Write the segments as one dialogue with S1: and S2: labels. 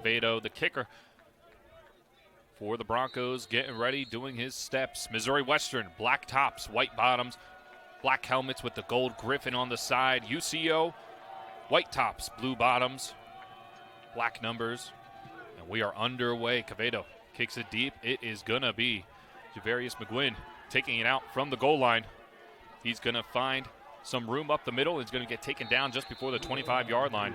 S1: Quevedo, the kicker for the Broncos, getting ready, doing his steps. Missouri Western, black tops, white bottoms, black helmets with the gold griffin on the side. UCO, white tops, blue bottoms, black numbers. And we are underway. Quevedo kicks it deep. It is going to be Javarius McGuinn taking it out from the goal line. He's going to find some room up the middle. He's going to get taken down just before the 25-yard line.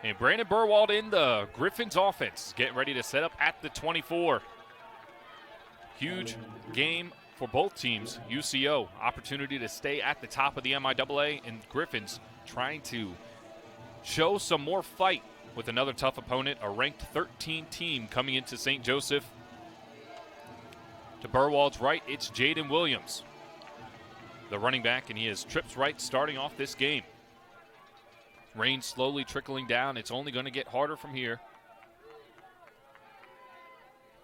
S1: And Brandon Burwald in the Griffins offense, getting ready to set up at the 24. Huge game for both teams. UCO, opportunity to stay at the top of the MIAA, and Griffins trying to show some more fight with another tough opponent, a ranked 13 team coming into St. Joseph. To Burwald's right, it's Jaden Williams, the running back, and he has trips right starting off this game. Rain slowly trickling down. It's only going to get harder from here.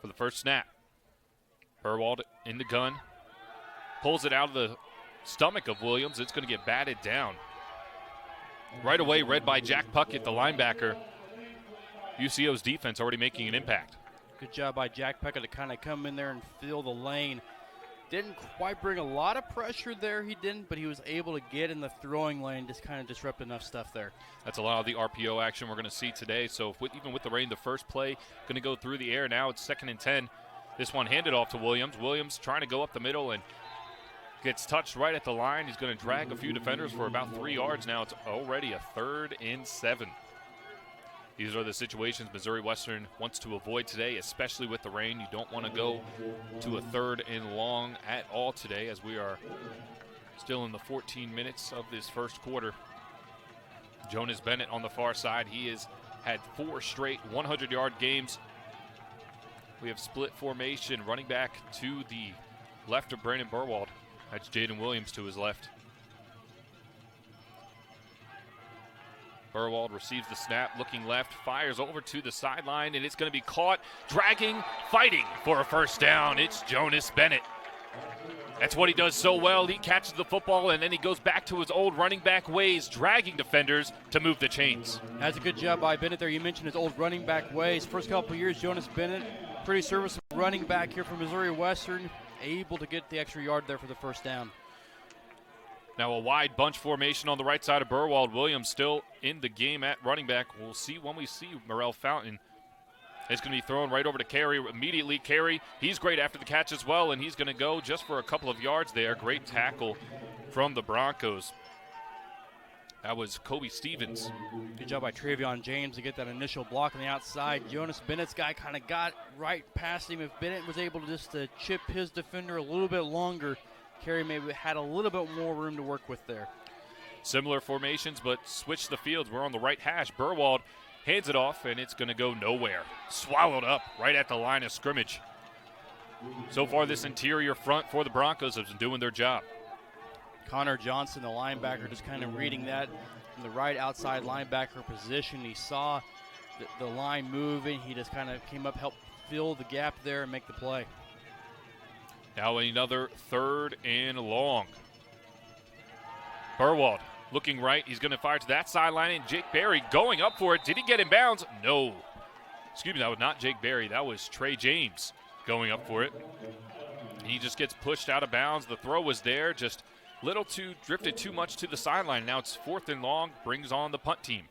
S1: For the first snap, Burwald in the gun, pulls it out of the stomach of Williams. It's going to get batted down. Right away, read by Jack Puckett, the linebacker. UCO's defense already making an impact.
S2: Good job by Jack Puckett to kind of come in there and fill the lane. Didn't quite bring a lot of pressure there, but he was able to get in the throwing lane, just kind of disrupt enough stuff there. That's
S1: a lot of the RPO action we're going to see today. So even with the rain, the first play going to go through the air. Now it's 2nd and 10. This one handed off to Williams. Williams trying to go up the middle and gets touched right at the line. He's going to drag a few defenders for about 3 yards. Now it's already a 3rd and 7. These are the situations Missouri Western wants to avoid today, especially with the rain. You don't want to go to a 3rd and long at all today, as we are still in the 14 minutes of this first quarter. Jonas Bennett on the far side. He has had 4 straight 100-yard games. We have split formation, running back to the left of Brandon Burwald. That's Jaden Williams to his left. Burwald receives the snap, looking left, fires over to the sideline, and it's going to be caught, dragging, fighting for a first down. It's Jonas Bennett. That's what he does so well. He catches the football, and then he goes back to his old running back ways, dragging defenders to move the chains.
S2: That's a good job by Bennett there. You mentioned his old running back ways. First couple of years, Jonas Bennett, pretty serviceable running back here from Missouri Western, able to get the extra yard there for the first down.
S1: Now a wide bunch formation on the right side of Burwald. Williams still in the game at running back. We'll see when we see Morrell Fountain. It's going to be thrown right over to Carey immediately. Carey, he's great after the catch as well, and he's going to go just for a couple of yards there. Great tackle from the Broncos. That was Kobe Stevens.
S2: Good job by Travion James to get that initial block on the outside. Jonas Bennett's guy kind of got right past him. If Bennett was able to just chip his defender a little bit longer, Carey maybe had a little bit more room to work with there.
S1: Similar formations, but switch the fields. We're on the right hash. Burwald hands it off, and it's going to go nowhere. Swallowed up right at the line of scrimmage. So far, this interior front for the Broncos has been doing their job.
S2: Connor Johnson, the linebacker, just kind of reading that in the right outside linebacker position. He saw the line moving. He just kind of came up, helped fill the gap there and make the play.
S1: Now another 3rd and long. Burwald looking right. He's going to fire to that sideline, and Jake Berry going up for it. Did he get in bounds? No. Excuse me, that was not Jake Berry. That was Trey James going up for it. He just gets pushed out of bounds. The throw was there, just drifted too much to the sideline. Now it's 4th and long, brings on the punt team.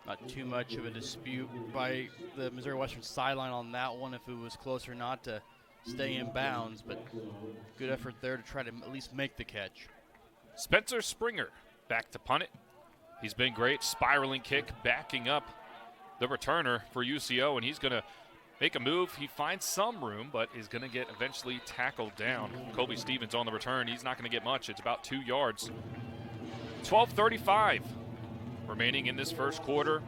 S2: Not too much of a dispute by the Missouri Western sideline on that one, if it was close or not to stay in bounds, but good effort there to try to at least make the catch.
S1: Spencer Springer back to punt it. He's been great. Spiraling kick, backing up the returner for UCO, and he's going to make a move. He finds some room, but is going to get eventually tackled down. Kobe Stevens on the return. He's not going to get much. It's about 2 yards. 12:35 remaining in this first quarter.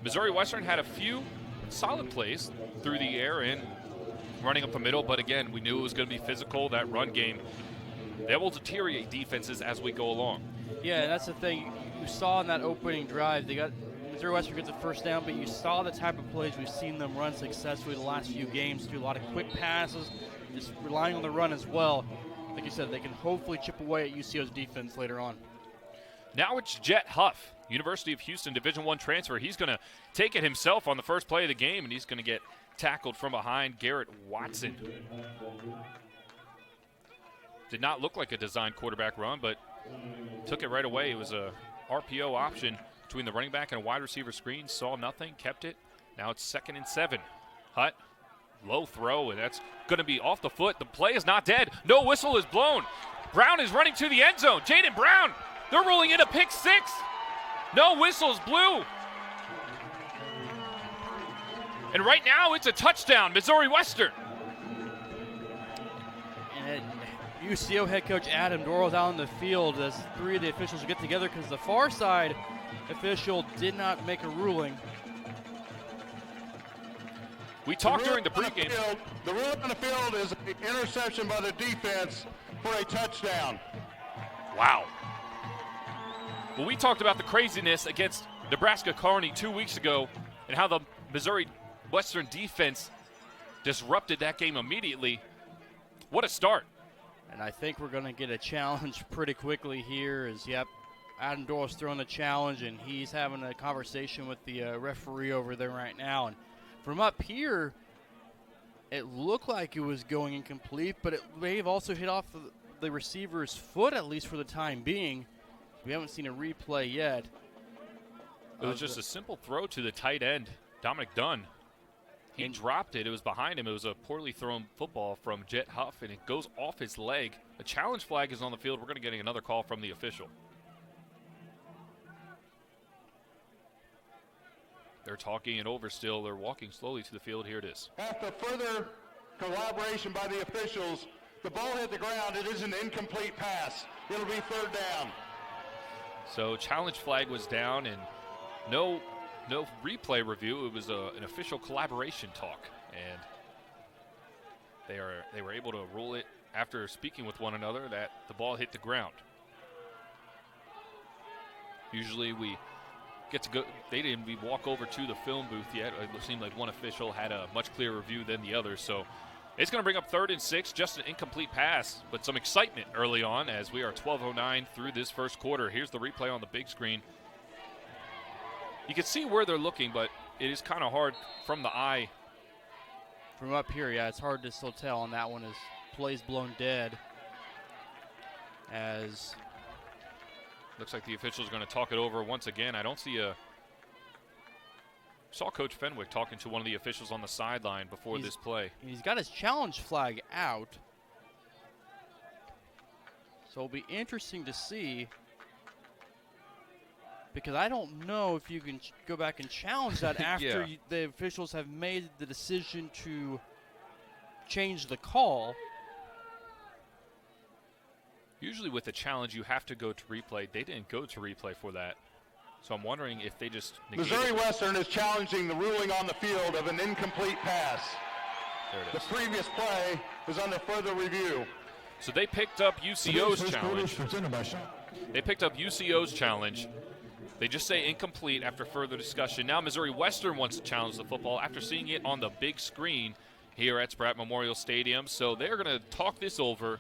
S1: Missouri Western had a few solid plays through the air and running up the middle, but again, we knew it was going to be physical. That run game, they will deteriorate defenses as we go along.
S2: Yeah, and that's the thing. You saw in that opening drive, Missouri Western gets a first down, but you saw the type of plays we've seen them run successfully the last few games, do a lot of quick passes, just relying on the run as well. Like you said, they can hopefully chip away at UCO's defense later on.
S1: Now it's Jet Huff, University of Houston Division I transfer. He's going to take it himself on the first play of the game, and he's going to get tackled from behind Garrett Watson. Did not look like a designed quarterback run, but took it right away. It was a RPO option between the running back and a wide receiver screen. Saw nothing, kept it. Now it's 2nd and 7. Hutt, low throw, and that's going to be off the foot. The play is not dead. No whistle is blown. Brown is running to the end zone. Jaden Brown, they're rolling in a pick 6. No whistles blew. And right now it's a touchdown, Missouri Western.
S2: And UCO head coach Adam Dorrell's out on the field as 3 of the officials get together because the far side official did not make a ruling.
S1: We talked during the pregame.
S3: The rule on the field is an interception by the defense for a touchdown.
S1: Wow. Well, we talked about the craziness against Nebraska Kearney 2 weeks ago and how the Missouri Western defense disrupted that game immediately. What a start.
S2: And I think we're going to get a challenge pretty quickly here as, Adam Dorrell's throwing the challenge, and he's having a conversation with the referee over there right now. And from up here, it looked like it was going incomplete, but it may have also hit off the receiver's foot, at least for the time being. We haven't seen a replay yet.
S1: It was just a simple throw to the tight end, Dominic Dunn. He dropped it. It was behind him. It was a poorly thrown football from Jet Huff, and it goes off his leg. A challenge flag is on the field. We're going to get another call from the official. They're talking it over still. They're walking slowly to the field. Here it is.
S3: After further collaboration by the officials, the ball hit the ground. It is an incomplete pass. It'll be 3rd down.
S1: So challenge flag was down, and no replay review. It was an official collaboration talk, and they were able to rule it after speaking with one another that the ball hit the ground. Usually we get to go. They didn't even walk over to the film booth yet. It seemed like one official had a much clearer review than the other. So it's going to bring up 3rd and 6, just an incomplete pass, but some excitement early on as we are 12:09 through this first quarter. Here's the replay on the big screen. You can see where they're looking, but it is kind of hard from the eye.
S2: From up here, it's hard to still tell on that one as play's blown dead. As
S1: looks like the official's going to talk it over once again. I don't see saw Coach Fenwick talking to one of the officials on the sideline before this play.
S2: He's got his challenge flag out. So it'll be interesting to see, because I don't know if you can go back and challenge that after the officials have made the decision to change the call.
S1: Usually with a challenge, you have to go to replay. They didn't go to replay for that. So I'm wondering if they just negated
S3: Missouri Western is challenging the ruling on the field of an incomplete pass.
S1: There it is.
S3: The previous play is under further review.
S1: So they picked up UCO's challenge. They picked up UCO's challenge. They just say incomplete after further discussion. Now Missouri Western wants to challenge the football after seeing it on the big screen here at Spratt Memorial Stadium. So they're going to talk this over.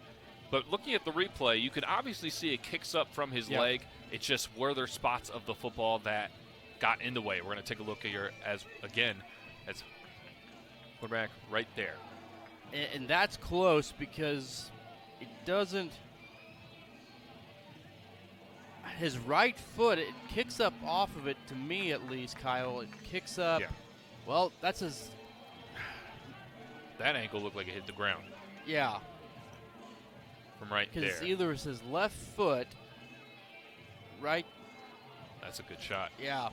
S1: But looking at the replay, you can obviously see it kicks up from his leg. It's just were there spots of the football that got in the way. We're going to take a look here as quarterback right there.
S2: And that's close because it doesn't. His right foot, it kicks up off of it, to me at least, Kyle. It kicks up.
S1: Yeah.
S2: Well, that's his.
S1: That ankle looked like it hit the ground.
S2: Yeah.
S1: From right there.
S2: Because either it's his left foot, right.
S1: That's a good shot.
S2: Yeah.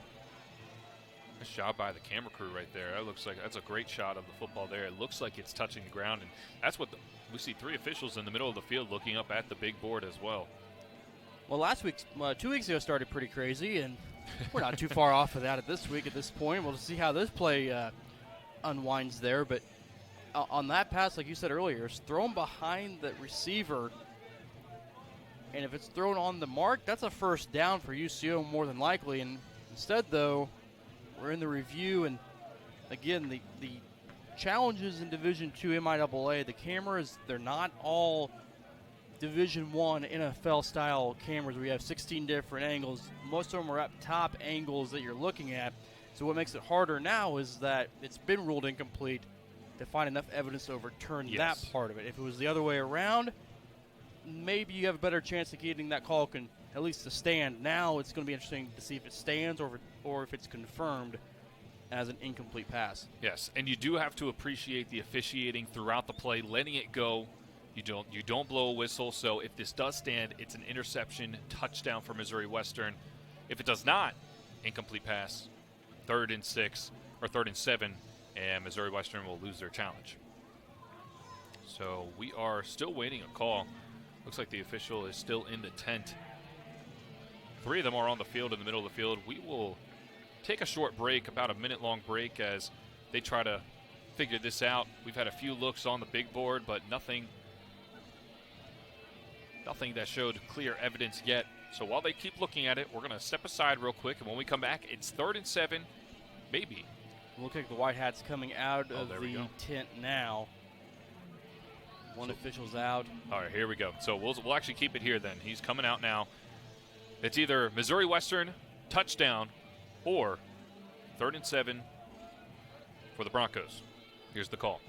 S1: Nice job by the camera crew right there. That looks like that's a great shot of the football there. It looks like it's touching the ground, and that's what we see. 3 officials in the middle of the field looking up at the big board as well.
S2: Well, 2 weeks ago started pretty crazy, and we're not too far off of that at this week at this point. We'll see how this play unwinds there. But on that pass, like you said earlier, it's thrown behind the receiver. And if it's thrown on the mark, that's a first down for UCO more than likely. And instead, though, we're in the review. And, again, the challenges in Division II MIAA, the cameras, they're not all Division I NFL-style cameras where you have 16 different angles. Most of them are up top angles that you're looking at. So what makes it harder now is that it's been ruled incomplete to find enough evidence to overturn that part of it. If it was the other way around, maybe you have a better chance of getting that call at least to stand. Now it's going to be interesting to see if it stands or if it's confirmed as an incomplete pass.
S1: Yes, and you do have to appreciate the officiating throughout the play, letting it go. You don't blow a whistle, so if this does stand, it's an interception, touchdown for Missouri Western. If it does not, incomplete pass, 3rd and 6, or 3rd and 7, and Missouri Western will lose their challenge. So we are still waiting a call. Looks like the official is still in the tent. 3 of them are on the field in the middle of the field. We will take a short break, about a minute-long break, as they try to figure this out. We've had a few looks on the big board, but nothing that showed clear evidence yet. So while they keep looking at it, we're going to step aside real quick, and when we come back, it's 3rd and 7, maybe.
S2: Look like the White Hats coming out of the tent now. One official's out.
S1: All right, here we go. So we'll actually keep it here then. He's coming out now. It's either Missouri Western, touchdown, or 3rd and 7 for the Broncos. Here's the call.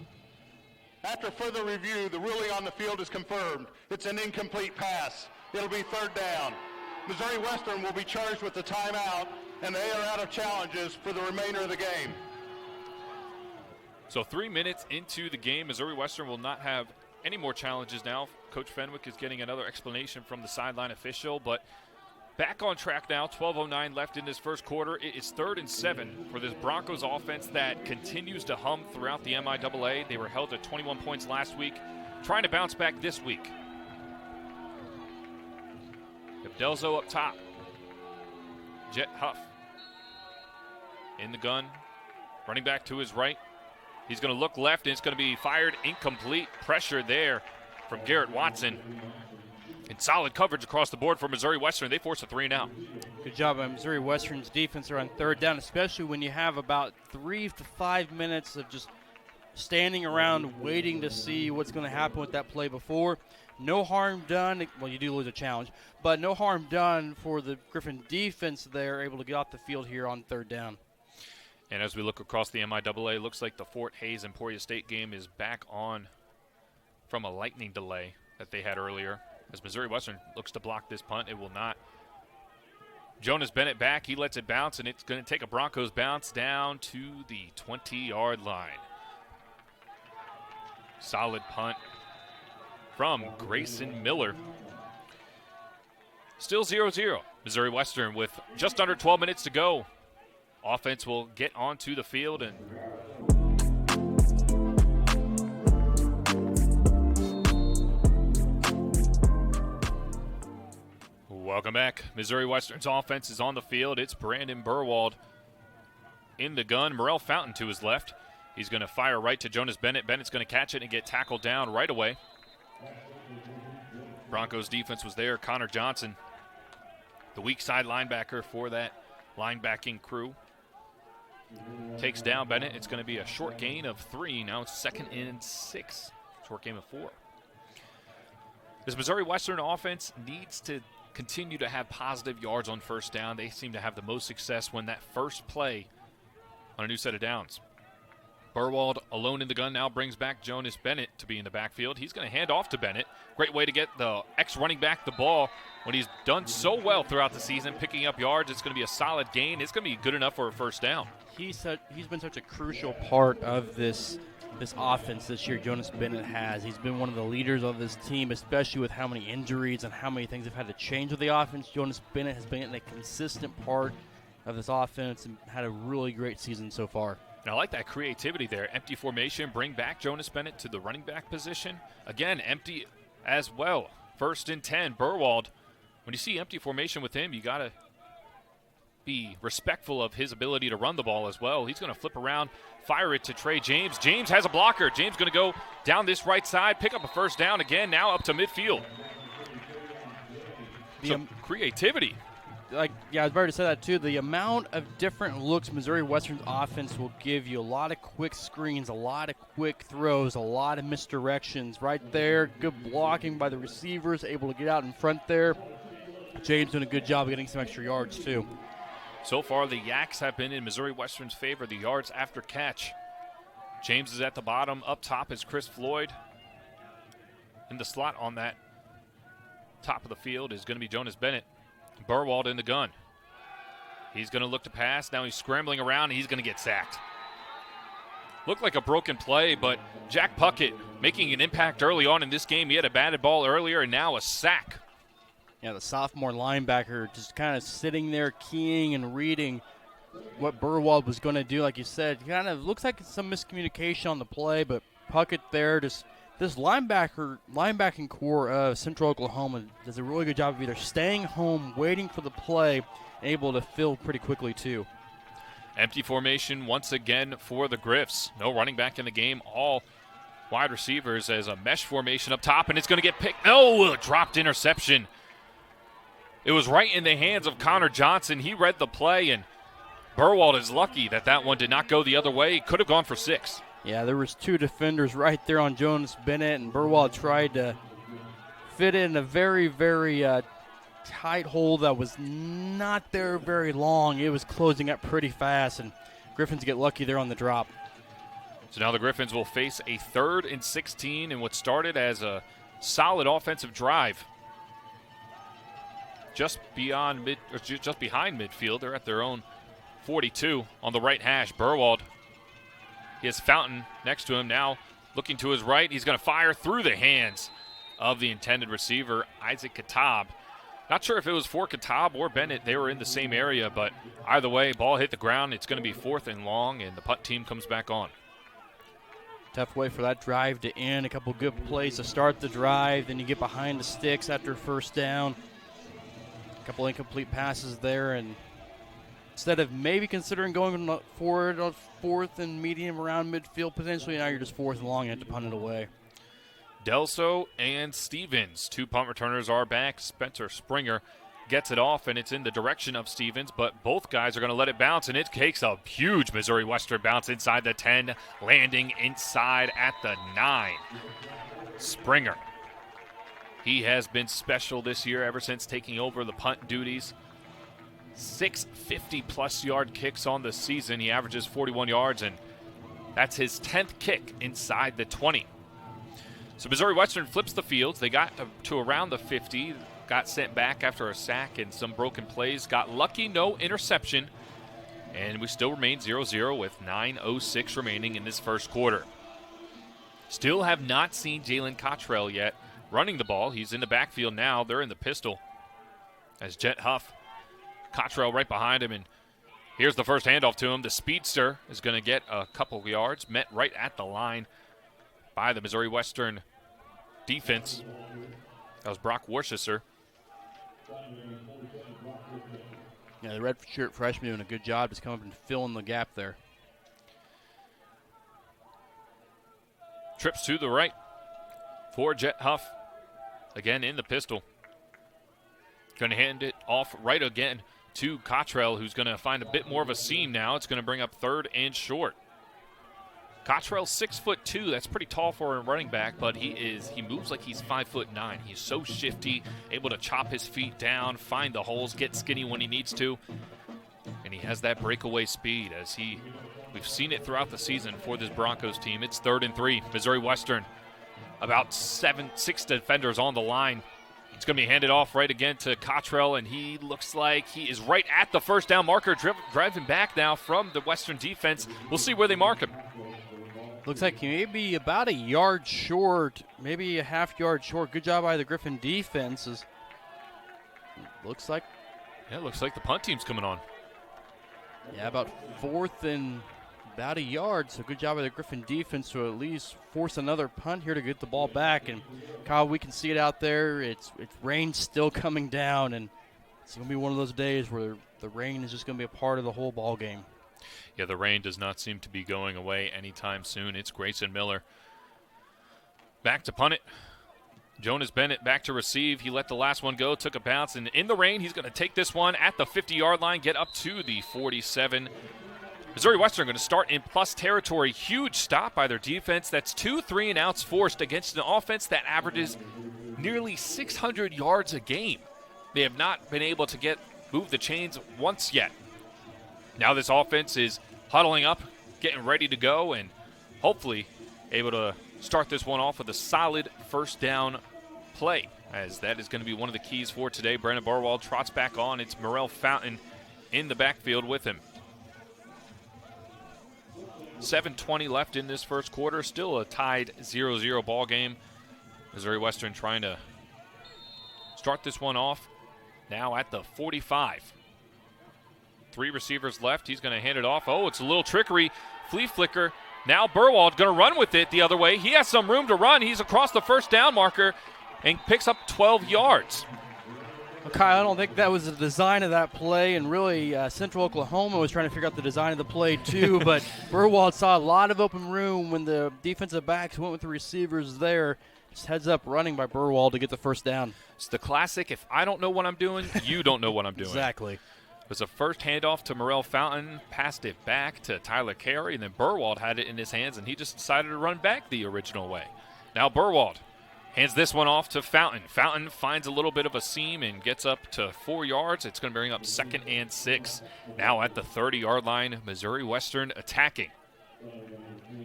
S3: After further review, the ruling on the field is confirmed. It's an incomplete pass. It'll be 3rd down. Missouri Western will be charged with the timeout, and they are out of challenges for the remainder of the game.
S1: So 3 minutes into the game, Missouri Western will not have any more challenges now. Coach Fenwick is getting another explanation from the sideline official, but back on track now, 12:09 left in this first quarter. It is 3rd and 7 for this Broncos offense that continues to hum throughout the MIAA. They were held at 21 points last week, trying to bounce back this week. Delzo up top. Jet Huff in the gun, running back to his right. He's going to look left, and it's going to be fired incomplete. Pressure there from Garrett Watson. And solid coverage across the board for Missouri Western. They force a 3 and out.
S2: Good job by Missouri Western's defense on 3rd down, especially when you have about 3 to 5 minutes of just standing around waiting to see what's going to happen with that play before. No harm done. Well, you do lose a challenge, but no harm done for the Griffin defense. They're able to get off the field here on 3rd down.
S1: And as we look across the MIAA, looks like the Fort Hays Emporia State game is back on from a lightning delay that they had earlier. As Missouri Western looks to block this punt, it will not. Jonas Bennett back. He lets it bounce, and it's going to take a Broncos bounce down to the 20-yard line. Solid punt from Grayson Miller. Still 0-0. Missouri Western with just under 12 minutes to go. Offense will get onto the field and welcome back. Missouri Western's offense is on the field. It's Brandon Burwald in the gun. Morel Fountain to his left. He's going to fire right to Jonas Bennett. Bennett's going to catch it and get tackled down right away. Broncos defense was there. Connor Johnson, the weak side linebacker for that linebacking crew, takes down Bennett. It's going to be a short gain of 3. Now it's 2nd and 6. Short gain of 4. This Missouri Western offense needs to continue to have positive yards on 1st down. They seem to have the most success when that first play on a new set of downs. Burwald alone in the gun now brings back Jonas Bennett to be in the backfield. He's going to hand off to Bennett. Great way to get the ex-running back the ball when he's done so well throughout the season, picking up yards. It's going to be a solid gain. It's going to be good enough for a 1st down.
S2: He's been such a crucial part of this offense this year. Jonas Bennett has. He's been one of the leaders of this team, especially with how many injuries and how many things have had to change with the offense. Jonas Bennett has been a consistent part of this offense and had a really great season so far.
S1: And I like that creativity there. Empty formation, bring back Jonas Bennett to the running back position. Again, empty as well. 1st and 10, Burwald. When you see empty formation with him, you got to be respectful of his ability to run the ball as well. He's going to flip around, fire it to Trey James. James has a blocker. James going to go down this right side, pick up a 1st down again, now up to midfield. Some creativity
S2: I was about to say that too. The amount of different looks Missouri Western's offense will give you, a lot of quick screens, a lot of quick throws, a lot of misdirections. Right there, good blocking by the receivers, able to get out in front there. James doing a good job of getting some extra yards too.
S1: So far, the Yaks have been in Missouri Western's favor, the yards after catch. James is at the bottom. Up top is Chris Floyd. In the slot on that top of the field is going to be Jonas Bennett. Burwald in the gun. He's going to look to pass. Now he's scrambling around, and he's going to get sacked. Looked like a broken play, but Jack Puckett making an impact early on in this game. He had a batted ball earlier, and now a sack.
S2: Yeah, the sophomore linebacker just kind of sitting there keying and reading what Burwald was going to do. Like you said, kind of looks like some miscommunication on the play, but Puckett there just – this linebacking core of Central Oklahoma does a really good job of either staying home, waiting for the play, and able to fill pretty quickly too.
S1: Empty formation once again for the Griffs. No running back in the game. All wide receivers as a mesh formation up top, and it's going to get picked. Oh, a dropped interception. It was right in the hands of Connor Johnson. He read the play, and Burwald is lucky that that one did not go the other way. He could have gone for 6.
S2: Yeah, there was 2 defenders right there on Jonas Bennett, and Burwald tried to fit in a very, very tight hole that was not there very long. It was closing up pretty fast, and Griffins get lucky there on the drop.
S1: So now the Griffins will face a 3rd and 16 in what started as a solid offensive drive. Just behind midfield. They're at their own 42 on the right hash. Burwald. He has Fountain next to him now. Looking to his right, he's going to fire through the hands of the intended receiver, Isaac Katab. Not sure if it was for Katab or Bennett. They were in the same area, but either way, ball hit the ground. It's going to be 4th and long, and the punt team comes back on.
S2: Tough way for that drive to end. A couple good plays to start the drive. Then you get behind the sticks after first down. A couple incomplete passes there, and instead of maybe considering going forward on 4th and medium around midfield, potentially now you're just 4th and long and have to punt it away.
S1: Delso and Stevens, 2 punt returners are back. Spencer Springer gets it off, and it's in the direction of Stevens, but both guys are going to let it bounce, and it takes a huge Missouri Western bounce inside the 10, landing inside at the 9. Springer. He has been special this year ever since taking over the punt duties. 6 50-plus yard kicks on the season. He averages 41 yards, and that's his 10th kick inside the 20. So Missouri Western flips the fields. They got to around the 50, got sent back after a sack and some broken plays. Got lucky, no interception, and we still remain 0-0 with 9:06 remaining in this first quarter. Still have not seen Jalen Cottrell yet running the ball. He's in the backfield now. They're in the pistol as Jet Huff. Cottrell right behind him, and here's the first handoff to him. The speedster is going to get a couple of yards, met right at the line by the Missouri Western defense. That was Brock Worcester.
S2: Yeah, the red shirt freshman doing a good job just coming up and filling the gap there.
S1: Trips to the right for Jet Huff. Again in the pistol. Going to hand it off right again to Cottrell, who's going to find a bit more of a seam now. It's going to bring up 3rd and short. Cottrell's 6'2". That's pretty tall for a running back, but he moves like he's 5'9". He's so shifty, able to chop his feet down, find the holes, get skinny when he needs to. And he has that breakaway speed we've seen it throughout the season for this Broncos team. It's 3rd and 3. Missouri Western, about 6 defenders on the line. It's going to be handed off right again to Cottrell, and he looks like he is right at the first down marker, driving back now from the Western defense. We'll see where they mark him.
S2: Looks like he may be about a yard short, maybe a half yard short. Good job by the Griffin defenses. Looks like
S1: the punt team's coming on.
S2: Yeah, about 4th and about a yard. So good job by the Griffin defense to at least force another punt here to get the ball back. And Kyle, we can see it out there. It's rain still coming down, and it's going to be one of those days where the rain is just going to be a part of the whole ball game.
S1: Yeah, the rain does not seem to be going away anytime soon. It's Grayson Miller back to punt it. Jonas Bennett back to receive. He let the last one go, took a bounce, and in the rain, he's going to take this one at the 50-yard line, get up to the 47. Missouri Western going to start in plus territory. Huge stop by their defense. That's 2 3-and-outs forced against an offense that averages nearly 600 yards a game. They have not been able to move the chains once yet. Now this offense is huddling up, getting ready to go, and hopefully able to start this one off with a solid first down play, as that is going to be one of the keys for today. Brandon Burwald trots back on. It's Morrell Fountain in the backfield with him. 7:20 left in this first quarter. Still a tied 0-0 ball game. Missouri Western trying to start this one off now at the 45. 3 receivers left. He's going to hand it off. Oh, it's a little trickery. Flea flicker. Now Burwald going to run with it the other way. He has some room to run. He's across the first down marker and picks up 12 yards.
S2: Well, Kyle, I don't think that was the design of that play, and really Central Oklahoma was trying to figure out the design of the play too, but Burwald saw a lot of open room when the defensive backs went with the receivers there. Just heads up running by Burwald to get the first down.
S1: It's the classic, if I don't know what I'm doing, you don't know what I'm doing.
S2: Exactly.
S1: It was a first handoff to Morrell Fountain, passed it back to Tyler Carey, and then Burwald had it in his hands, and he just decided to run back the original way. Now Burwald hands this one off to Fountain. Fountain finds a little bit of a seam and gets up to 4 yards. It's going to bring up 2nd and 6. Now at the 30-yard line, Missouri Western attacking.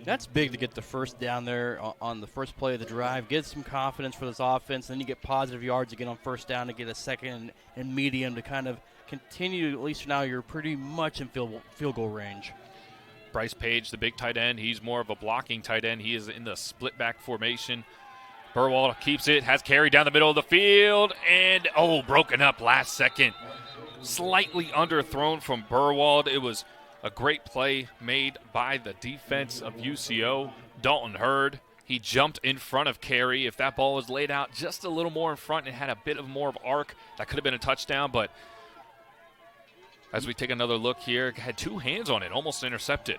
S2: That's big to get the first down there on the first play of the drive. Get some confidence for this offense, and then you get positive yards again on first down to get a second and medium to kind of continue. At least now you're pretty much in field goal range.
S1: Bryce Page, the big tight end, he's more of a blocking tight end. He is in the split back formation. Burwald keeps it, has Carey down the middle of the field, and broken up last second. Slightly underthrown from Burwald. It was a great play made by the defense of UCO. Dalton Hurd, he jumped in front of Carey. If that ball was laid out just a little more in front and had a bit of more of arc, that could have been a touchdown, but as we take another look here, had 2 hands on it, almost intercepted.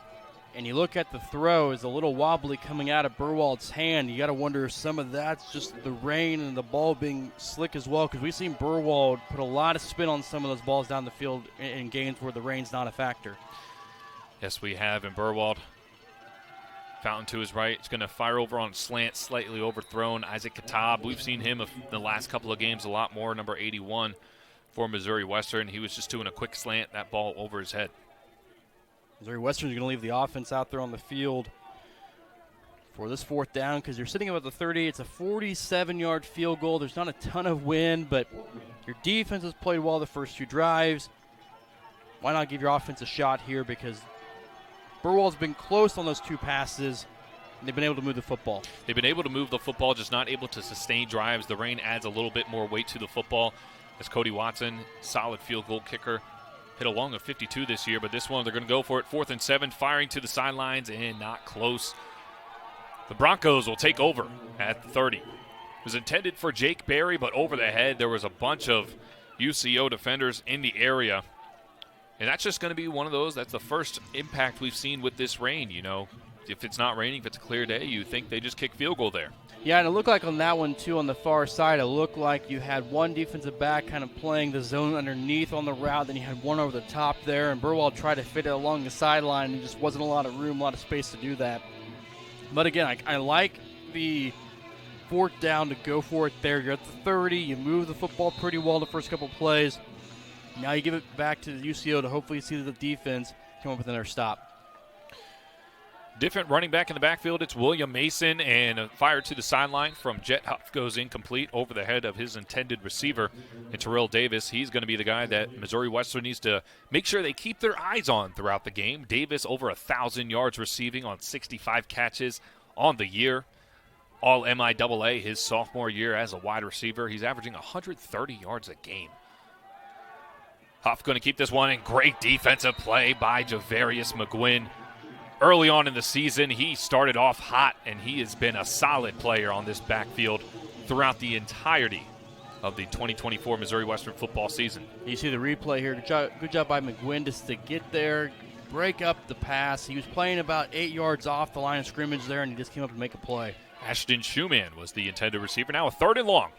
S2: And you look at the throw, it's a little wobbly coming out of Burwald's hand. You got to wonder if some of that's just the rain and the ball being slick as well, because we've seen Burwald put a lot of spin on some of those balls down the field in games where the rain's not a factor.
S1: Yes, we have. And Burwald, Fountain to his right, is going to fire over on slant, slightly overthrown. Isaac Katab, we've seen him in the last couple of games a lot more, number 81 for Missouri Western. He was just doing a quick slant, that ball over his head.
S2: Missouri Western is going to leave the offense out there on the field for this 4th down because you're sitting about the 30. It's a 47-yard field goal. There's not a ton of wind, but your defense has played well the first 2 drives. Why not give your offense a shot here, because Burwald's been close on those 2 passes, and they've been able to move the football.
S1: They've been able to move the football, just not able to sustain drives. The rain adds a little bit more weight to the football, as Cody Watson, solid field goal kicker, hit along a 52 this year, but this one they're going to go for it. 4th and 7, firing to the sidelines and not close. The Broncos will take over at the 30. It was intended for Jake Berry, but over the head there was a bunch of UCO defenders in the area. And that's just going to be one of those, that's the first impact we've seen with this rain. You know, if it's not raining, if it's a clear day, you think they just kick field goal there.
S2: Yeah, and it looked like on that one, too, on the far side, it looked like you had one defensive back kind of playing the zone underneath on the route, then you had one over the top there, and Burwald tried to fit it along the sideline, and just wasn't a lot of room, a lot of space to do that. But again, I like the 4th down to go for it there. You're at the 30, you move the football pretty well the first couple plays. Now you give it back to the UCO to hopefully see the defense come up with another stop.
S1: Different running back in the backfield. It's William Mason, and a fire to the sideline from Jet Huff goes incomplete over the head of his intended receiver. And Terrell Davis, he's going to be the guy that Missouri Western needs to make sure they keep their eyes on throughout the game. Davis over 1,000 yards receiving on 65 catches on the year. All MIAA his sophomore year as a wide receiver. He's averaging 130 yards a game. Huff going to keep this one in. Great defensive play by Javarius McGuinn. Early on in the season, he started off hot, and he has been a solid player on this backfield throughout the entirety of the 2024 Missouri Western football season.
S2: You see the replay here. Good job by McGuinn just to get there, break up the pass. He was playing about 8 yards off the line of scrimmage there, and he just came up to make a play.
S1: Ashton Schumann was the intended receiver. Now a 3rd and long.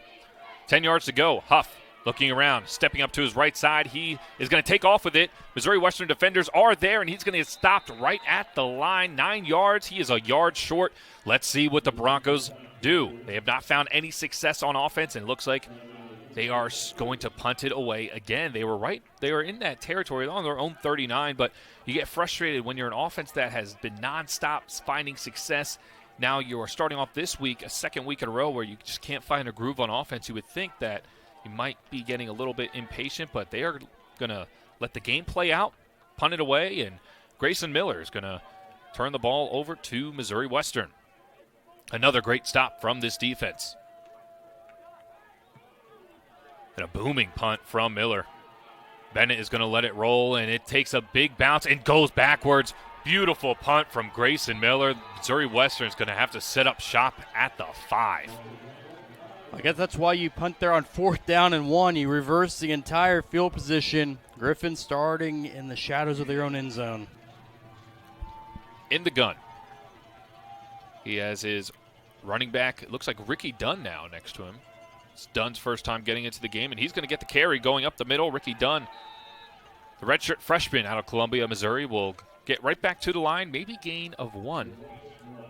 S1: 10 yards to go. Huff looking around, stepping up to his right side. He is going to take off with it. Missouri Western defenders are there, and he's going to get stopped right at the line. 9 yards. He is a yard short. Let's see what the Broncos do. They have not found any success on offense, and it looks like they are going to punt it away again. They were right. They were in that territory on their own 39, but you get frustrated when you're an offense that has been nonstop finding success. Now you are starting off this week, a 2nd week in a row, where you just can't find a groove on offense. You would think that you might be getting a little bit impatient, but they are going to let the game play out, punt it away, and Grayson Miller is going to turn the ball over to Missouri Western. Another great stop from this defense. And a booming punt from Miller. Bennett is going to let it roll, and it takes a big bounce and goes backwards. Beautiful punt from Grayson Miller. Missouri Western is going to have to set up shop at the 5.
S2: I guess that's why you punt there on 4th down and 1. You reverse the entire field position. Griffin starting in the shadows of their own end zone.
S1: In the gun. He has his running back, it looks like Ricky Dunn now next to him. It's Dunn's first time getting into the game, and he's going to get the carry going up the middle. Ricky Dunn, the redshirt freshman out of Columbia, Missouri, will get right back to the line, maybe gain of 1.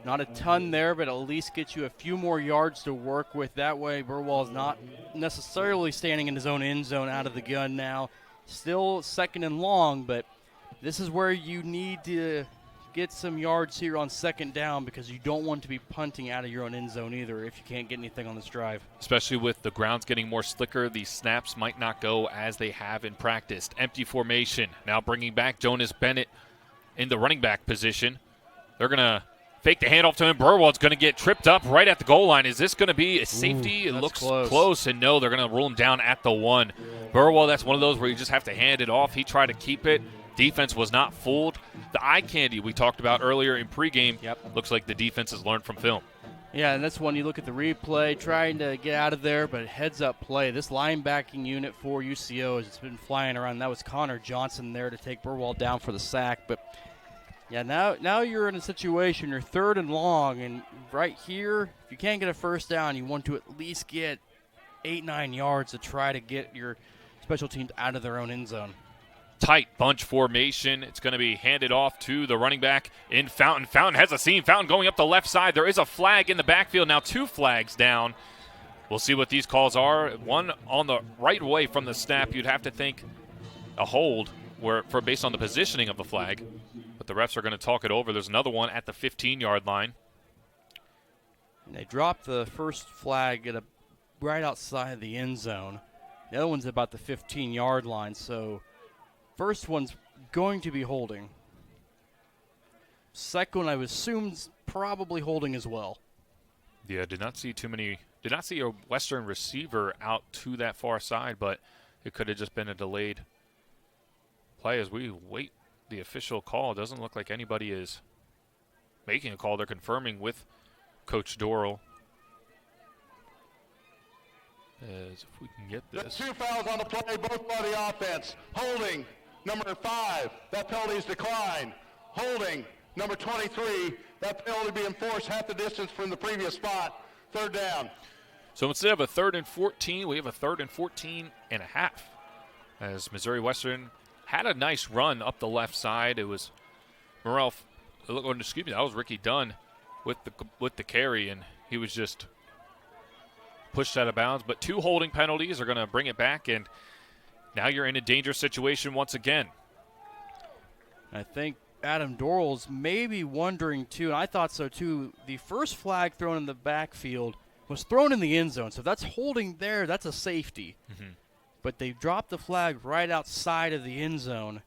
S2: Not a ton there, but at least get you a few more yards to work with. That way, Burwell's not necessarily standing in his own end zone out of the gun now. Still 2nd and long, but this is where you need to get some yards here on 2nd down, because you don't want to be punting out of your own end zone either if you can't get anything on this drive.
S1: Especially with the grounds getting more slicker, these snaps might not go as they have in practice. Empty formation. Now bringing back Jonas Bennett in the running back position. They're going to fake the handoff to him. Burwell's going to get tripped up right at the goal line. Is this going to be a safety? It looks close, and no, they're going to rule him down at the 1. Burwell, that's one of those where you just have to hand it off. He tried to keep it. Defense was not fooled. The eye candy we talked about earlier in pregame, looks like the defense has learned from film.
S2: Yeah, and that's when you look at the replay, trying to get out of there, but heads-up play. This linebacking unit for UCO has been flying around. That was Connor Johnson there to take Burwell down for the sack. But, yeah, now you're in a situation, you're 3rd and long, and right here, if you can't get a 1st down, you want to at least get 8-9 yards to try to get your special teams out of their own end zone.
S1: Tight bunch formation. It's going to be handed off to the running back in Fountain. Fountain has a seam. Fountain going up the left side. There is a flag in the backfield. Now 2 flags down. We'll see what these calls are. One on the right away from the snap. You'd have to think a hold based on the positioning of the flag. But the refs are going to talk it over. There's another one at the 15-yard line.
S2: And they dropped the first flag right outside the end zone. The other one's about the 15-yard line, so first one's going to be holding. Second one, I would assume, is probably holding as well.
S1: Yeah, did not see a Western receiver out to that far side, but it could have just been a delayed play as we wait the official call. It doesn't look like anybody is making a call. They're confirming with Coach Dorrell. As if we can get this.
S3: There's 2 fouls on the play, both by the offense. Holding. Number 5, that penalty is declined. Holding, number 23, that penalty being enforced half the distance from the previous spot. 3rd down.
S1: So instead of a 3rd and 14, we have a 3rd and 14 and a half. As Missouri Western had a nice run up the left side. It was that was Ricky Dunn with the carry, and he was just pushed out of bounds. But 2 holding penalties are going to bring it back, and now you're in a dangerous situation once again.
S2: I think Adam Dorrell's maybe wondering, too, and I thought so, too, the first flag thrown in the backfield was thrown in the end zone. So if that's holding there, that's a safety. Mm-hmm. But they dropped the flag right outside of the end zone.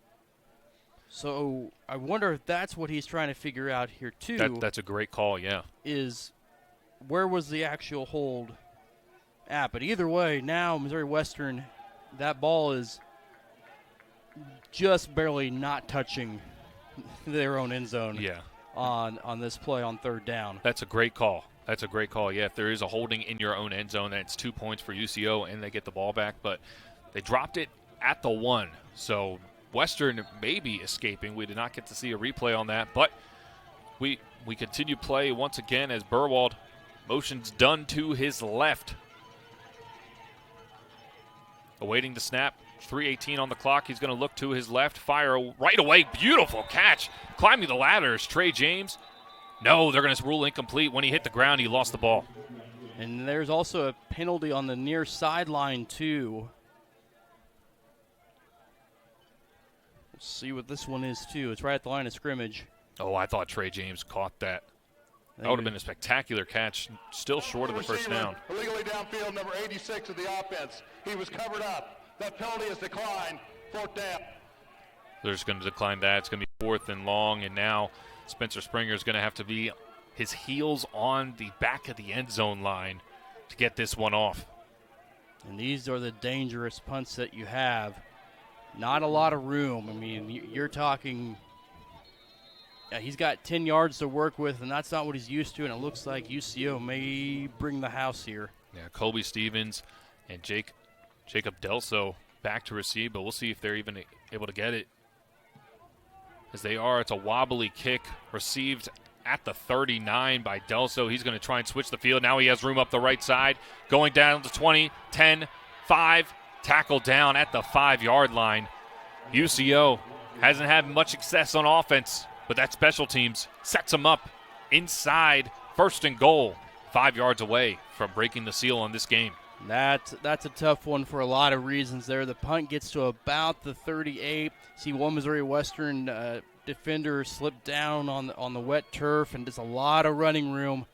S2: So I wonder if that's what he's trying to figure out here, too.
S1: That's a great call, yeah.
S2: Is where was the actual hold at? But either way, now Missouri Western, that ball is just barely not touching their own end zone on this play on 3rd down.
S1: That's a great call. Yeah, if there is a holding in your own end zone, that's 2 points for UCO, and they get the ball back. But they dropped it at the 1. So Western may be escaping. We did not get to see a replay on that. But we continue play once again as Burwald Motion's done to his left. Awaiting the snap. 3:18 on the clock. He's going to look to his left. Fire right away. Beautiful catch. Climbing the ladders. Trey James. No, they're going to rule incomplete. When he hit the ground, he lost the ball.
S2: And there's also a penalty on the near sideline, too. Let's see what this one is, too. It's right at the line of scrimmage.
S1: Oh, I thought Trey James caught that. That would have been a spectacular catch. Still short of the first down.
S3: Illegally downfield, number 86 of the offense. He was covered up. That penalty is declined. 4th down.
S1: They're just going to decline that. It's going to be 4th and long, and now Spencer Springer is going to have to be his heels on the back of the end zone line to get this one off.
S2: And these are the dangerous punts that you have. Not a lot of room. I mean, you're talking, he's got 10 yards to work with, and that's not what he's used to, and it looks like UCO may bring the house here.
S1: Yeah, Colby Stevens and Jacob Delso back to receive, but we'll see if they're even able to get it. As they are, it's a wobbly kick received at the 39 by Delso. He's going to try and switch the field. Now he has room up the right side. Going down to 20, 10, 5. Tackle down at the 5-yard line. UCO hasn't had much success on offense, but that special teams sets them up inside 1st and goal, 5 yards away from breaking the seal on this game.
S2: That's a tough one for a lot of reasons there. The punt gets to about the 38. See one Missouri Western defender slip down on the wet turf, and there's a lot of running room.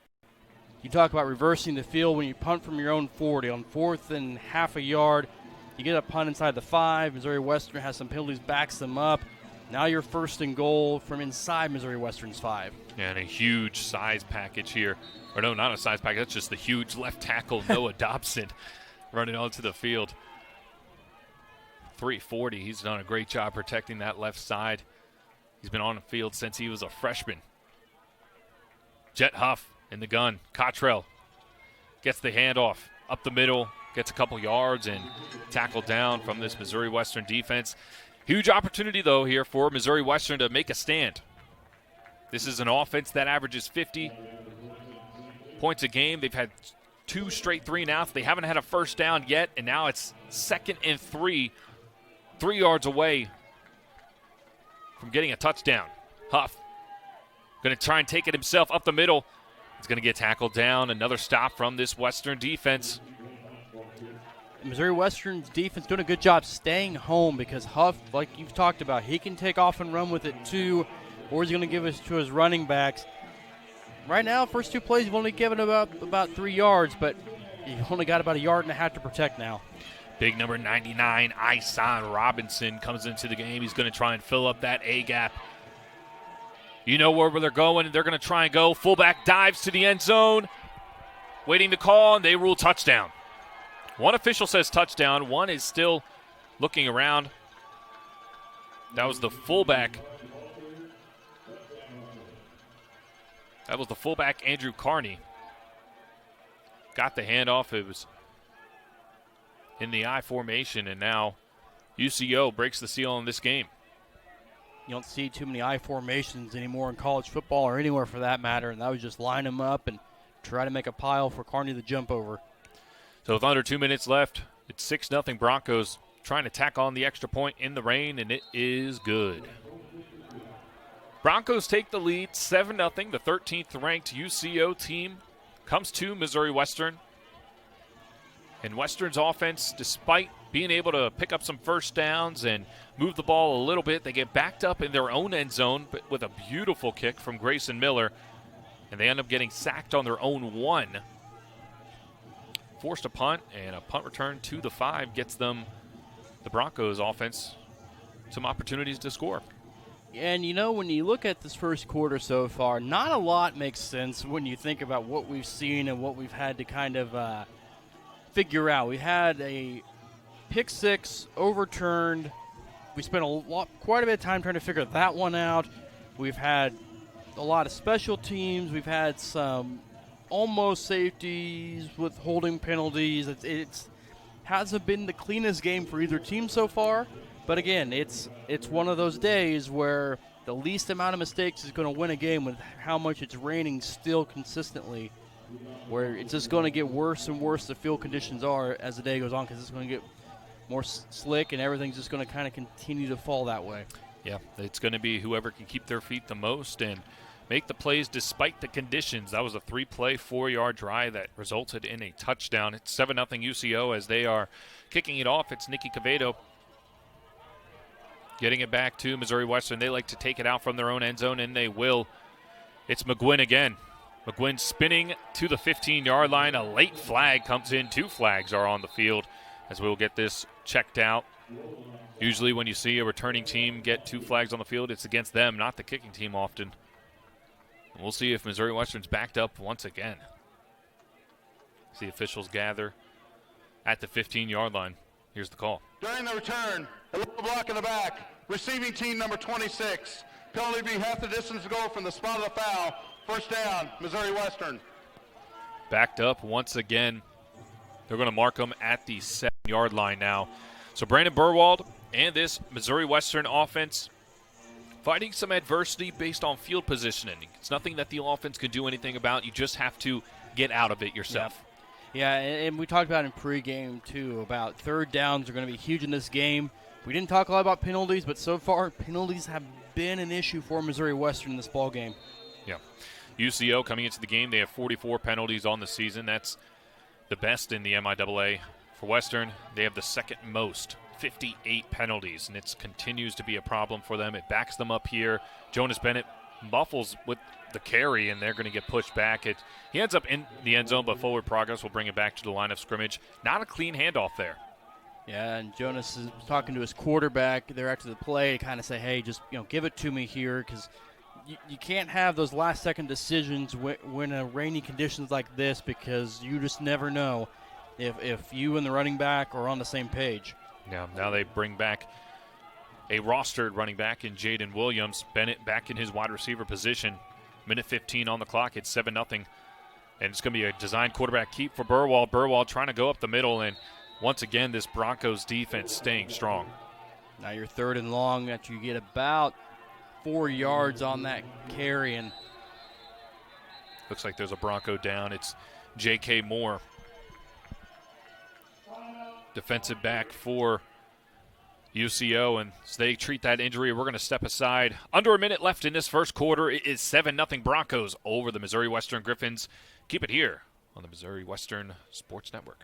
S2: You talk about reversing the field when you punt from your own 40. On 4th and half a yard, you get a punt inside the 5. Missouri Western has some penalties, backs them up. Now you're 1st and goal from inside Missouri Western's 5.
S1: Yeah, and a huge size package here. Or no, not a size package. That's just the huge left tackle, Noah Dobson, running onto the field. 340. He's done a great job protecting that left side. He's been on the field since he was a freshman. Jet Huff in the gun. Cottrell gets the handoff up the middle, gets a couple yards, and tackled down from this Missouri Western defense. Huge opportunity, though, here for Missouri Western to make a stand. This is an offense that averages 50 points a game. They've had 2 straight 3-and-outs. They haven't had a first down yet, and now it's 2nd and 3, 3 yards away from getting a touchdown. Huff going to try and take it himself up the middle. He's going to get tackled down. Another stop from this Western defense.
S2: Missouri Western's defense doing a good job staying home because Huff, like you've talked about, he can take off and run with it too, or he's going to give it to his running backs. Right now, first 2 plays, you've only given about 3 yards, but you've only got about 1.5 yards to protect now.
S1: Big number 99, Isan Robinson, comes into the game. He's going to try and fill up that A-gap. You know where they're going. They're going to try and go. Fullback dives to the end zone. Waiting to call, and they rule touchdown. One official says touchdown. One is still looking around. That was the fullback. Andrew Carney. Got the handoff. It was in the I formation, and now UCO breaks the seal in this game.
S2: You don't see too many I formations anymore in college football or anywhere for that matter, and that was just line them up and try to make a pile for Carney to jump over.
S1: So with under 2 minutes left, it's 6-0 Broncos trying to tack on the extra point in the rain, and it is good. Broncos take the lead 7-0. The 13th ranked UCO team comes to Missouri Western. And Western's offense, despite being able to pick up some first downs and move the ball a little bit, they get backed up in their own end zone but with a beautiful kick from Grayson Miller. And they end up getting sacked on their own 1. Forced a punt, and a punt return to the 5 gets them, the Broncos offense, some opportunities to score.
S2: And, you know, when you look at this first quarter so far, not a lot makes sense when you think about what we've seen and what we've had to kind of figure out. We had a pick 6 overturned. We spent quite a bit of time trying to figure that one out. We've had a lot of special teams. We've had some almost safeties with holding penalties. It's hasn't been the cleanest game for either team so far. But again, it's one of those days where the least amount of mistakes is going to win a game with how much it's raining still consistently where it's just going to get worse and worse, the field conditions are, as the day goes on, because it's going to get more slick and everything's just going to kind of continue to fall that way.
S1: Yeah, it's going to be whoever can keep their feet the most and make the plays despite the conditions. That was a 3-play, 4-yard drive that resulted in a touchdown. It's 7-0 UCO as they are kicking it off. It's Nicky Quevedo getting it back to Missouri Western. They like to take it out from their own end zone, and they will. It's McGuinn again. McGuinn spinning to the 15-yard line. A late flag comes in. 2 flags are on the field as we'll get this checked out. Usually when you see a returning team get 2 flags on the field, it's against them, not the kicking team often. We'll see if Missouri Western's backed up once again. See officials gather at the 15-yard line. Here's the call.
S3: During the return, a little block in the back. Receiving team number 26. Penalty be half the distance to go from the spot of the foul. First down, Missouri Western.
S1: Backed up once again. They're going to mark them at the 7-yard line now. So Brandon Burwald and this Missouri Western offense fighting some adversity based on field positioning. It's nothing that the offense can do anything about. You just have to get out of it yourself.
S2: Yep. Yeah, and we talked about in pregame, too, about third downs are going to be huge in this game. We didn't talk a lot about penalties, but so far penalties have been an issue for Missouri Western in this ball game.
S1: Yeah. UCO coming into the game, they have 44 penalties on the season. That's the best in the MIAA. For Western, they have the second most, 58 penalties, and it continues to be a problem for them. It backs them up here. Jonas Bennett muffles with the carry, and they're going to get pushed back. He ends up in the end zone, but forward progress will bring it back to the line of scrimmage. Not a clean handoff there.
S2: Yeah, and Jonas is talking to his quarterback there after the play to kind of say, hey, just give it to me here, because you can't have those last-second decisions when rainy conditions like this, because you just never know if you and the running back are on the same page.
S1: Yeah, now they bring back a rostered running back in Jaden Williams. Bennett back in his wide receiver position. Minute 15 on the clock. It's 7-0. And it's going to be a designed quarterback keep for Burwald. Burwald trying to go up the middle, and once again, this Broncos defense staying strong.
S2: Now you're third and long after you get about 4 yards on that carry. And
S1: looks like there's a Bronco down. It's J.K. Moore. Defensive back for UCO, and so they treat that injury. We're going to step aside. Under a minute left in this first quarter. It is 7-0 Broncos over the Missouri Western Griffins. Keep it here on the Missouri Western Sports Network.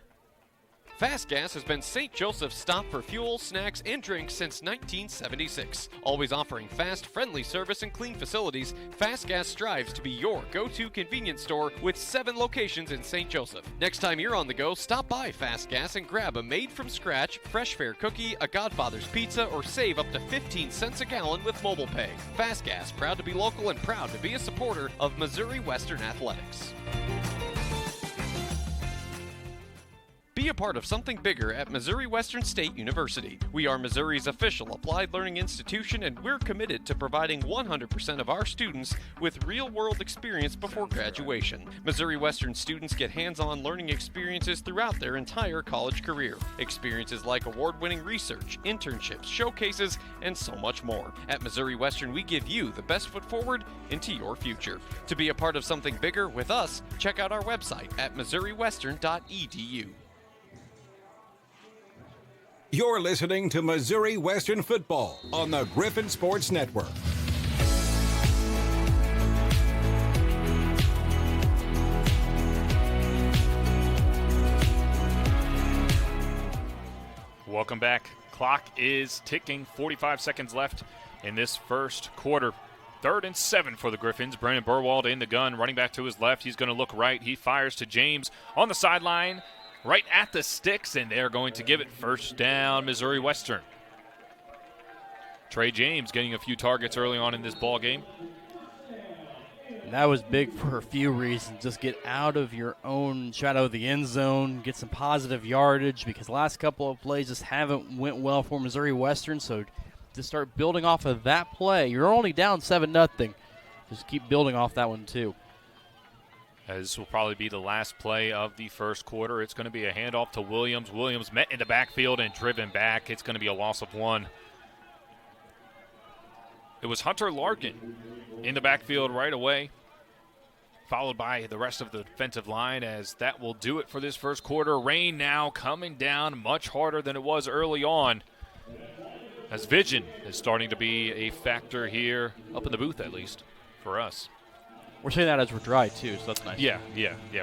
S4: Fast Gas has been St. Joseph's stop for fuel, snacks, and drinks since 1976. Always offering fast, friendly service and clean facilities, Fast Gas strives to be your go-to convenience store with 7 locations in St. Joseph. Next time you're on the go, stop by Fast Gas and grab a made-from-scratch, fresh fare cookie, a Godfather's pizza, or save up to 15 cents a gallon with mobile pay. Fast Gas, proud to be local and proud to be a supporter of Missouri Western Athletics. Be a part of something bigger at Missouri Western State University. We are Missouri's official applied learning institution, and we're committed to providing 100% of our students with real-world experience before graduation. Missouri Western students get hands-on learning experiences throughout their entire college career. Experiences like award-winning research, internships, showcases, and so much more. At Missouri Western, we give you the best foot forward into your future. To be a part of something bigger with us, check out our website at missouriwestern.edu.
S5: You're listening to Missouri Western Football on the Griffin Sports Network.
S1: Welcome back. Clock is ticking. 45 seconds left in this first quarter. 3rd and 7 for the Griffins. Brandon Burwald in the gun, running back to his left. He's going to look right. He fires to James on the sideline. Right at the sticks, and they're going to give it first down, Missouri Western. Trey James getting a few targets early on in this ball game.
S2: That was big for a few reasons. Just get out of your own shadow of the end zone, get some positive yardage, because the last couple of plays just haven't went well for Missouri Western. So to start building off of that play, you're only down 7-0. Just keep building off that one too.
S1: This will probably be the last play of the first quarter. It's going to be a handoff to Williams. Williams met in the backfield and driven back. It's going to be a loss of 1. It was Hunter Larkin in the backfield right away. followed by the rest of the defensive line, as that will do it for this first quarter. Rain now coming down much harder than it was early on, as vision is starting to be a factor here, up in the booth at least, for us.
S2: We're saying that as we're dry, too, so that's nice.
S1: Yeah,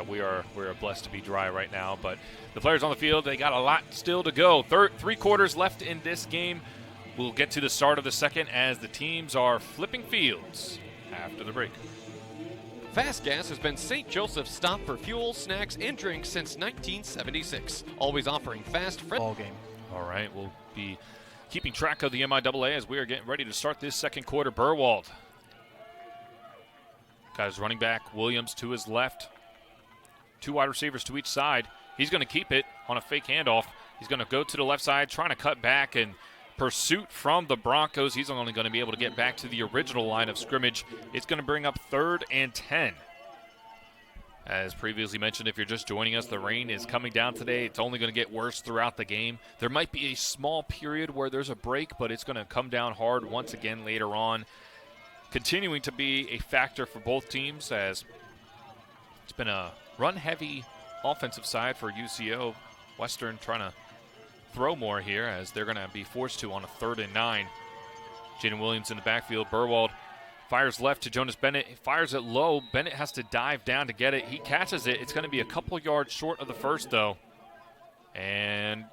S1: we're blessed to be dry right now, but the players on the field, they got a lot still to go. 3 quarters left in this game. We'll get to the start of the second as the teams are flipping fields after the break.
S4: Fast Gas has been St. Joseph's stop for fuel, snacks, and drinks since 1976. Always offering fast,
S2: Ball game.
S1: All right, we'll be keeping track of the MIAA as we are getting ready to start this second quarter. Burwald got his running back, Williams, to his left. 2 wide receivers to each side. He's going to keep it on a fake handoff. He's going to go to the left side, trying to cut back, and pursuit from the Broncos. He's only going to be able to get back to the original line of scrimmage. It's going to bring up 3rd and 10. As previously mentioned, if you're just joining us, the rain is coming down today. It's only going to get worse throughout the game. There might be a small period where there's a break, but it's going to come down hard once again later on. Continuing to be a factor for both teams, as it's been a run-heavy offensive side for UCO. Western trying to throw more here, as they're going to be forced to on a 3rd and 9. Jaden Williams in the backfield. Burwald fires left to Jonas Bennett. He fires it low. Bennett has to dive down to get it. He catches it. It's going to be a couple yards short of the first, though. And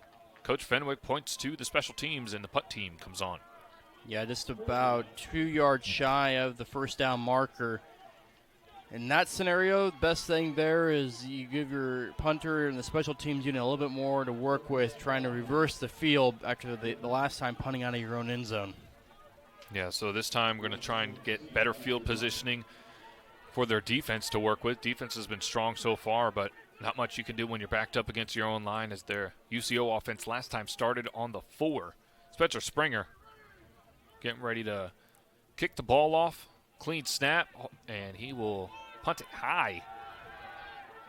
S1: Coach Fenwick points to the special teams, and the punt team comes on.
S2: Yeah, just about 2 yards shy of the first down marker. In that scenario, the best thing there is you give your punter and the special teams unit a little bit more to work with, trying to reverse the field after the last time punting out of your own end zone.
S1: Yeah, so this time we're going to try and get better field positioning for their defense to work with. Defense has been strong so far, but not much you can do when you're backed up against your own line, as their UCO offense last time started on the 4. Spencer Springer getting ready to kick the ball off. Clean snap, and he will punt it high,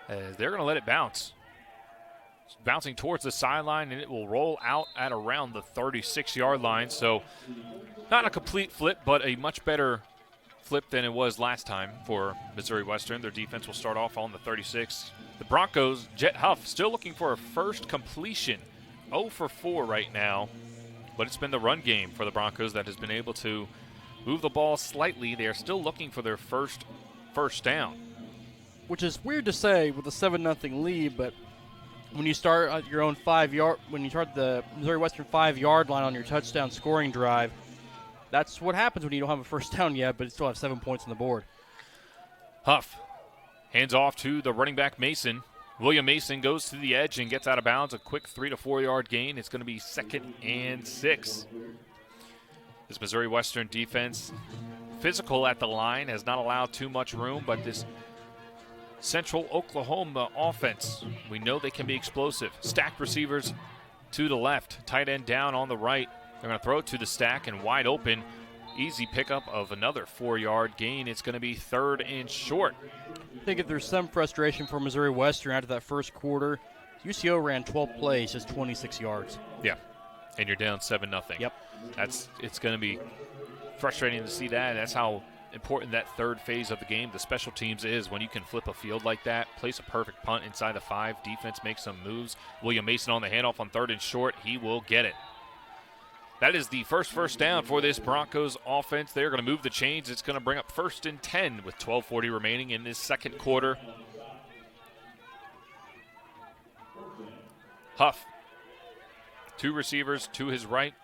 S1: as they're going to let it bounce. It's bouncing towards the sideline, and it will roll out at around the 36-yard line. So not a complete flip, but a much better flip than it was last time for Missouri Western. Their defense will start off on the 36. The Broncos, Jet Huff, still looking for a first completion. 0 for 4 right now, but it's been the run game for the Broncos that has been able to move the ball slightly. They are still looking for their first down.
S2: Which is weird to say with a 7-0 lead, but when you start at your own 5-yard, when you start the Missouri Western 5-yard line on your touchdown scoring drive, that's what happens when you don't have a first down yet, but you still have 7 points on the board.
S1: Huff hands off to the running back Mason. William Mason goes to the edge and gets out of bounds. A quick 3 to 4 yard gain. It's going to be 2nd and 6. This Missouri Western defense, physical at the line, has not allowed too much room, but this Central Oklahoma offense, we know they can be explosive. Stacked receivers to the left, tight end down on the right. They're going to throw it to the stack and wide open. Easy pickup of another 4 yard gain. It's going to be 3rd and short.
S2: I think if there's some frustration for Missouri Western after that first quarter, UCO ran 12 plays, just 26 yards.
S1: Yeah, and you're down 7-0.
S2: Yep.
S1: It's going to be frustrating to see that. That's how important that third phase of the game, the special teams, is. When you can flip a field like that, place a perfect punt inside the 5, defense makes some moves. William Mason on the handoff on 3rd and short. He will get it. That is the first down for this Broncos offense. They're going to move the chains. It's going to bring up 1st and 10 with 12:40 remaining in this second quarter. Huff, 2 receivers to his right.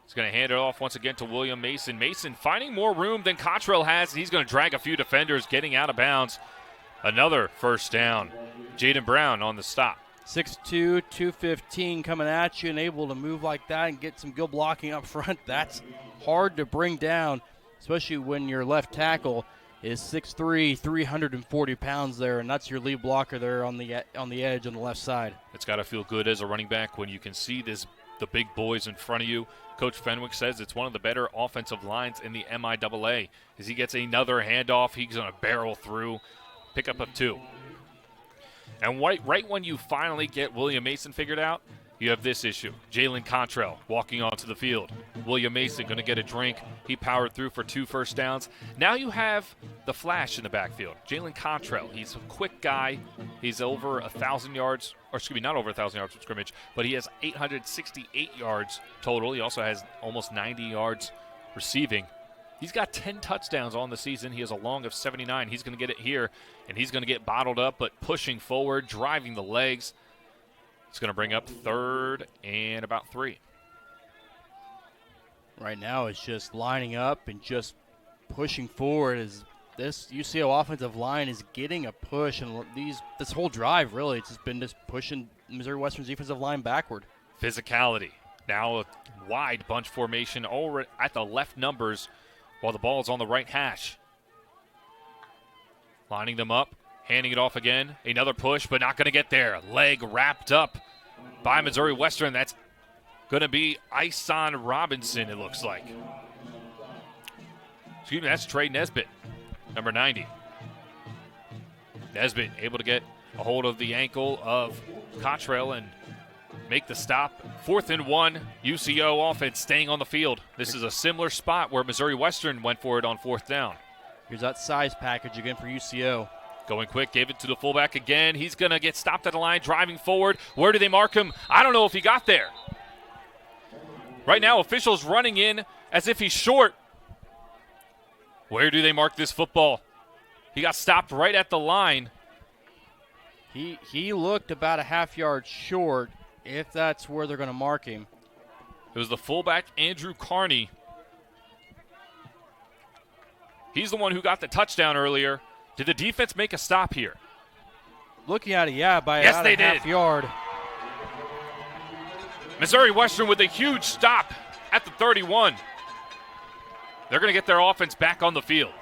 S1: He's going to hand it off once again to William Mason. Mason finding more room than Cottrell has. He's going to drag a few defenders, getting out of bounds. Another first down. Jaden Brown on the stop.
S2: 6'2", 215 coming at you and able to move like that and get some good blocking up front. That's hard to bring down, especially when your left tackle is 6'3", 340 pounds there, and that's your lead blocker there on the edge on the left side.
S1: It's got to feel good as a running back when you can see the big boys in front of you. Coach Fenwick says it's one of the better offensive lines in the MIAA. As he gets another handoff, he's going to barrel through, pickup of 2. And right when you finally get William Mason figured out, You have this issue. Jalen Contrell walking onto the field. William Mason going to get a drink. He powered through for 2 first downs. Now you have the flash in the backfield. Jalen Contrell, he's a quick guy. He's over 1,000 yards, or excuse me, not over 1,000 yards from scrimmage, but he has 868 yards total. He also has almost 90 yards receiving. He's got 10 touchdowns on the season. He has a long of 79. He's going to get it here, and he's going to get bottled up, but pushing forward, driving the legs. It's going to bring up 3rd and about 3.
S2: Right now it's just lining up and just pushing forward as this UCO offensive line is getting a push. And this whole drive, really, it's just been just pushing Missouri Western's defensive line backward.
S1: Physicality. Now a wide bunch formation over at the left numbers while the ball is on the right hash. Lining them up. Handing it off again. Another push, but not going to get there. Leg wrapped up by Missouri Western. That's going to be Ison Robinson, it looks like. Excuse me, that's Trey Nesbitt, number 90. Nesbitt able to get a hold of the ankle of Cottrell and make the stop. 4th and 1, UCO offense staying on the field. This is a similar spot where Missouri Western went for it on 4th down.
S2: Here's that size package again for UCO.
S1: Going quick, gave it to the fullback again. He's going to get stopped at the line, driving forward. Where do they mark him? I don't know if he got there. Right now, officials running in as if he's short. Where do they mark this football? He got stopped right at the line.
S2: He looked about a half-yard short, if that's where they're going to mark him.
S1: It was the fullback, Andrew Carney. He's the one who got the touchdown earlier. Did the defense make a stop here?
S2: Looking at it, yeah, by
S1: yes,
S2: about
S1: they
S2: a half
S1: did.
S2: yard.
S1: Missouri Western with a huge stop at the 31. They're going to get their offense back on the field.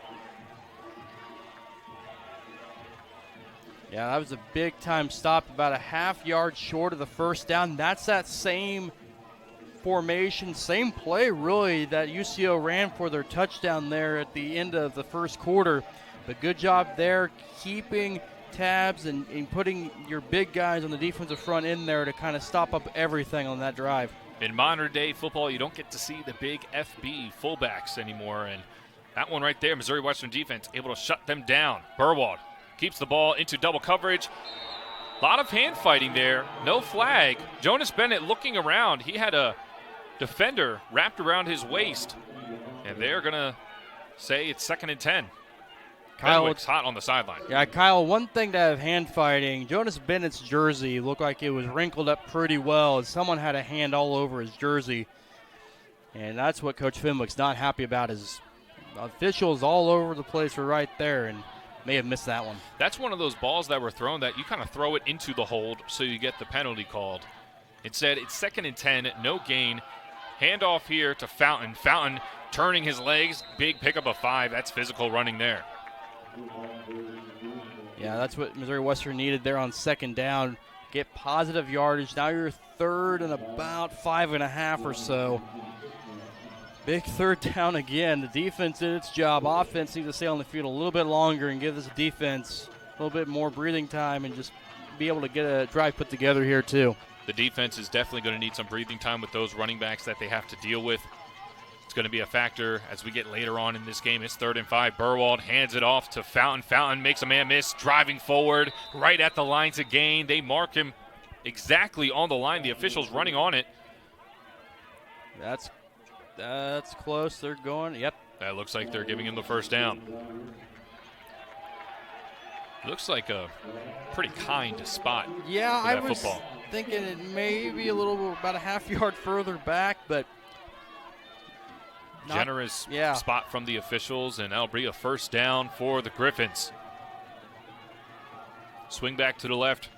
S2: Yeah, that was a big-time stop, about a half-yard short of the first down. That's that same formation, same play, really, that UCO ran for their touchdown there at the end of the first quarter. But good job there, keeping tabs and putting your big guys on the defensive front in there to kind of stop up everything on that drive.
S1: In modern-day football, you don't get to see the big FB fullbacks anymore, and that one right there, Missouri Western defense able to shut them down. Burwald keeps the ball into double coverage. A lot of hand fighting there, no flag. Jonas Bennett looking around. He had a defender wrapped around his waist, and they're going to say it's 2nd and 10.
S2: Kyle,
S1: Benwick's hot on the sideline.
S2: Yeah, Kyle, one thing to have hand fighting, Jonas Bennett's jersey looked like it was wrinkled up pretty well, and someone had a hand all over his jersey. And that's what Coach Fenwick's not happy about, is officials all over the place were right there and may have missed that one.
S1: That's one of those balls that were thrown that you kind of throw it into the hold so you get the penalty called. Instead, it's 2nd and 10, no gain. Handoff here to Fountain. Fountain turning his legs, big pickup of 5. That's physical running there.
S2: Yeah, that's what Missouri Western needed there on 2nd down. Get positive yardage. Now you're 3rd and about 5.5 or so. Big 3rd down again. The defense did its job. Offense needs to stay on the field a little bit longer and give this defense a little bit more breathing time and just be able to get a drive put together here too.
S1: The defense is definitely going to need some breathing time with those running backs that they have to deal with. It's going to be a factor as we get later on in this game. It's 3rd and 5. Burwald hands it off to Fountain. Fountain makes a man miss, driving forward right at the line to gain. They mark him exactly on the line. The officials running on it.
S2: That's close. They're going. Yep.
S1: That looks like they're giving him the first down. Looks like a pretty kind spot.
S2: Yeah, I was
S1: football.
S2: Thinking it may be a little about a half-yard further back, but
S1: generous spot from the officials, and that'll be a first down for the Griffins. Swing back to the left.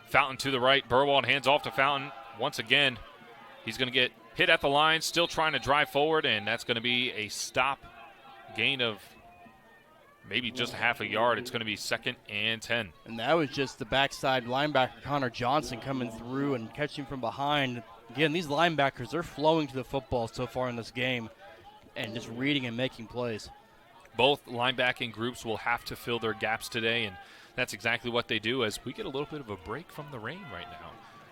S1: Fountain to the right. Burwald hands off to Fountain. Once again, he's going to get hit at the line, still trying to drive forward, and that's going to be a stop. Gain of maybe just a half a yard. It's going to be 2nd and 10.
S2: And that was just the backside linebacker, Connor Johnson, coming through and catching from behind. Again, these linebackers, they're flowing to the football so far in this game and just reading and making plays.
S1: Both linebacking groups will have to fill their gaps today, and that's exactly what they do as we get a little bit of a break from the rain right now.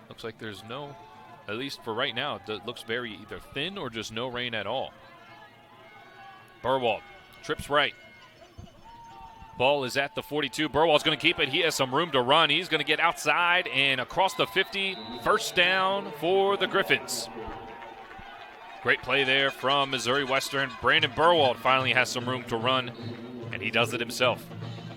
S1: Looks like there's no, at least for right now, it looks very either thin or just no rain at all. Burwald trips right. Ball is at the 42. Burwald's going to keep it. He has some room to run. He's going to get outside and across the 50. First down for the Griffins. Great play there from Missouri Western. Brandon Burwald finally has some room to run, and he does it himself.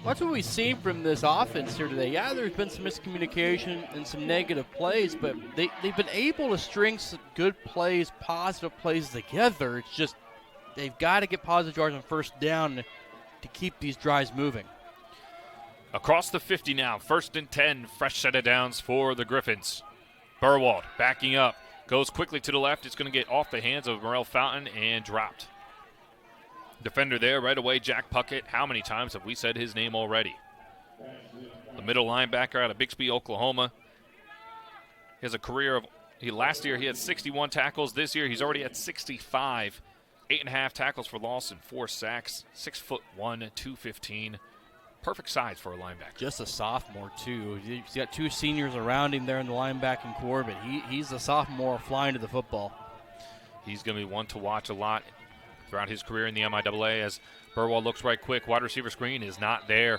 S2: That's what we've seen from this offense here today. Yeah, there's been some miscommunication and some negative plays, but they've been able to string some good plays, positive plays together. It's just they've got to get positive yards on first down to keep these drives moving.
S1: Across the 50 now, 1st and 10, fresh set of downs for the Griffins. Burwald backing up, goes quickly to the left. It's going to get off the hands of Morel Fountain and dropped. Defender there right away, Jack Puckett. How many times have we said his name already? The middle linebacker out of Bixby, Oklahoma. He has a career of, last year he had 61 tackles. This year he's already at 65. 8.5 tackles for loss and 4 sacks. 6'1", 215. Perfect size for a linebacker.
S2: Just a sophomore, too. He's got 2 seniors around him there in the linebacking core, but he's a sophomore flying to the football.
S1: He's going to be one to watch a lot throughout his career in the MIAA as Burwald looks right quick. Wide receiver screen is not there.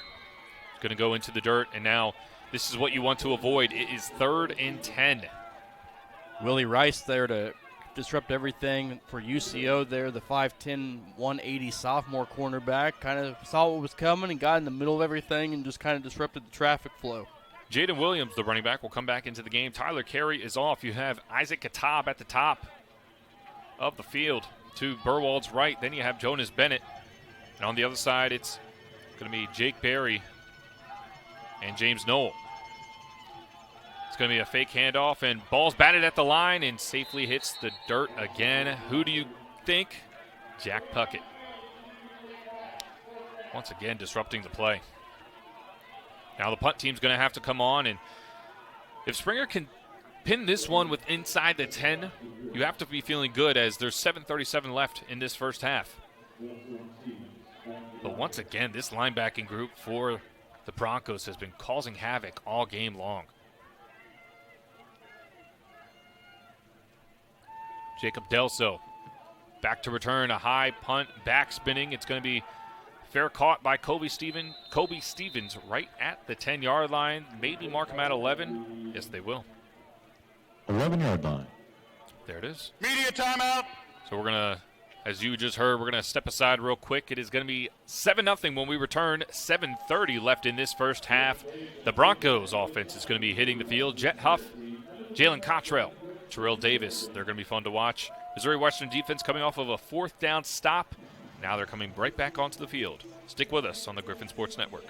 S1: It's going to go into the dirt, and now this is what you want to avoid. It is 3rd and 10.
S2: Willie Rice there to disrupt everything for UCO there, the 5'10", 180 sophomore cornerback. Kind of saw what was coming and got in the middle of everything and just kind of disrupted the traffic flow.
S1: Jaden Williams, the running back, will come back into the game. Tyler Carey is off. You have Isaac Katab at the top of the field to Burwald's right. Then you have Jonas Bennett. And on the other side, it's going to be Jake Berry and James Knoll. It's going to be a fake handoff, and ball's batted at the line and safely hits the dirt again. Who do you think? Jack Puckett. Once again, disrupting the play. Now the punt team's going to have to come on, and if Springer can pin this one with inside the 10, you have to be feeling good as there's 7:37 left in this first half. But once again, this linebacking group for the Broncos has been causing havoc all game long. Jacob Delso back to return a high punt, back spinning. It's going to be fair caught by Kobe Stevens right at the 10-yard line. Maybe mark him at 11. Yes, they will.
S6: 11-yard line.
S1: There it is.
S3: Media timeout.
S1: So we're going to, as you just heard, we're going to step aside real quick. It is going to be 7-0 when we return. 7:30 left in this first half. The Broncos offense is going to be hitting the field. Jet Huff, Jalen Cottrell, Terrell Davis. They're going to be fun to watch. Missouri Western defense coming off of a 4th down stop. Now they're coming right back onto the field. Stick with us on the Griffin Sports Network.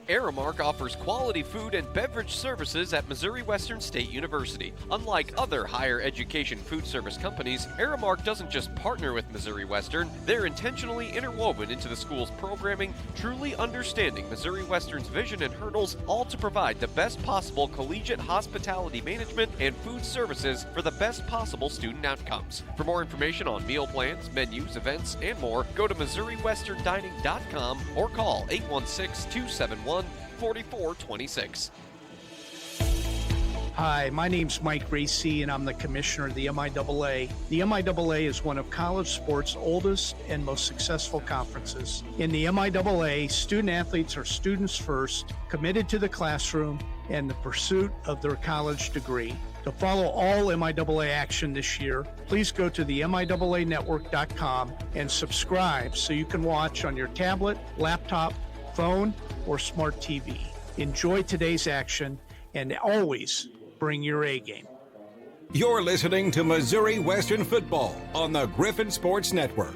S4: Aramark offers quality food and beverage services at Missouri Western State University. Unlike other higher education food service companies, Aramark doesn't just partner with Missouri Western, they're intentionally interwoven into the school's programming, truly understanding Missouri Western's vision and hurdles, all to provide the best possible collegiate hospitality management and food services for the best possible student outcomes. For more information on meal plans, menus, events, and more, go to MissouriWesternDining.com or call 816-271-4426.
S7: Hi, my name's Mike Racy, and I'm the commissioner of the MIAA. The MIAA is one of college sports' oldest and most successful conferences. In the MIAA, student athletes are students first, committed to the classroom and the pursuit of their college degree. To follow all MIAA action this year, please go to the MIAAnetwork.com and subscribe so you can watch on your tablet, laptop, phone, or smart TV. Enjoy today's action and always bring your A game.
S5: You're listening to Missouri Western Football on the Griffin Sports Network.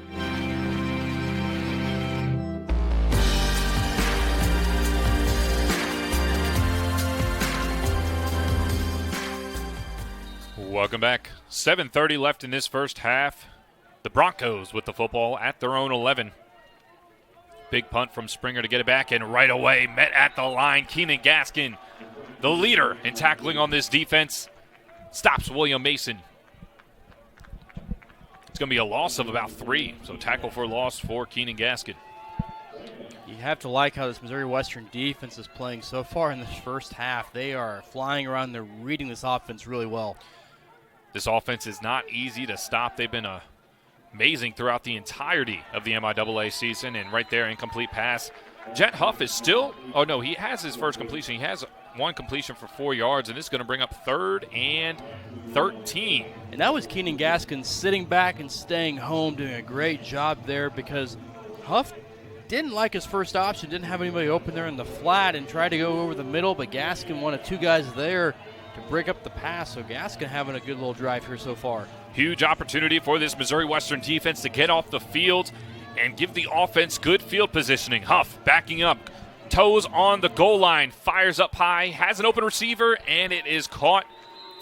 S1: Welcome back. 7:30 left in this first half. The Broncos with the football at their own 11. Big punt from Springer to get it back, and right away met at the line. Keenan Gaskin, the leader in tackling on this defense, stops William Mason. It's going to be a loss of about 3, so tackle for loss for Keenan Gaskin.
S2: You have to like how this Missouri Western defense is playing so far in this first half. They are flying around. They're reading this offense really well.
S1: This offense is not easy to stop. They've been amazing throughout the entirety of the MIAA season, and right there, incomplete pass. Jet Huff is still, oh no, he has his first completion. He has one completion for 4 yards, and this is going to bring up 3rd and 13.
S2: And that was Keenan Gaskin sitting back and staying home, doing a great job there because Huff didn't like his first option, didn't have anybody open there in the flat and tried to go over the middle, but Gaskin wanted 2 guys there to break up the pass. So Gaskin having a good little drive here so far.
S1: Huge opportunity for this Missouri Western defense to get off the field and give the offense good field positioning. Huff backing up, toes on the goal line, fires up high, has an open receiver, and it is caught.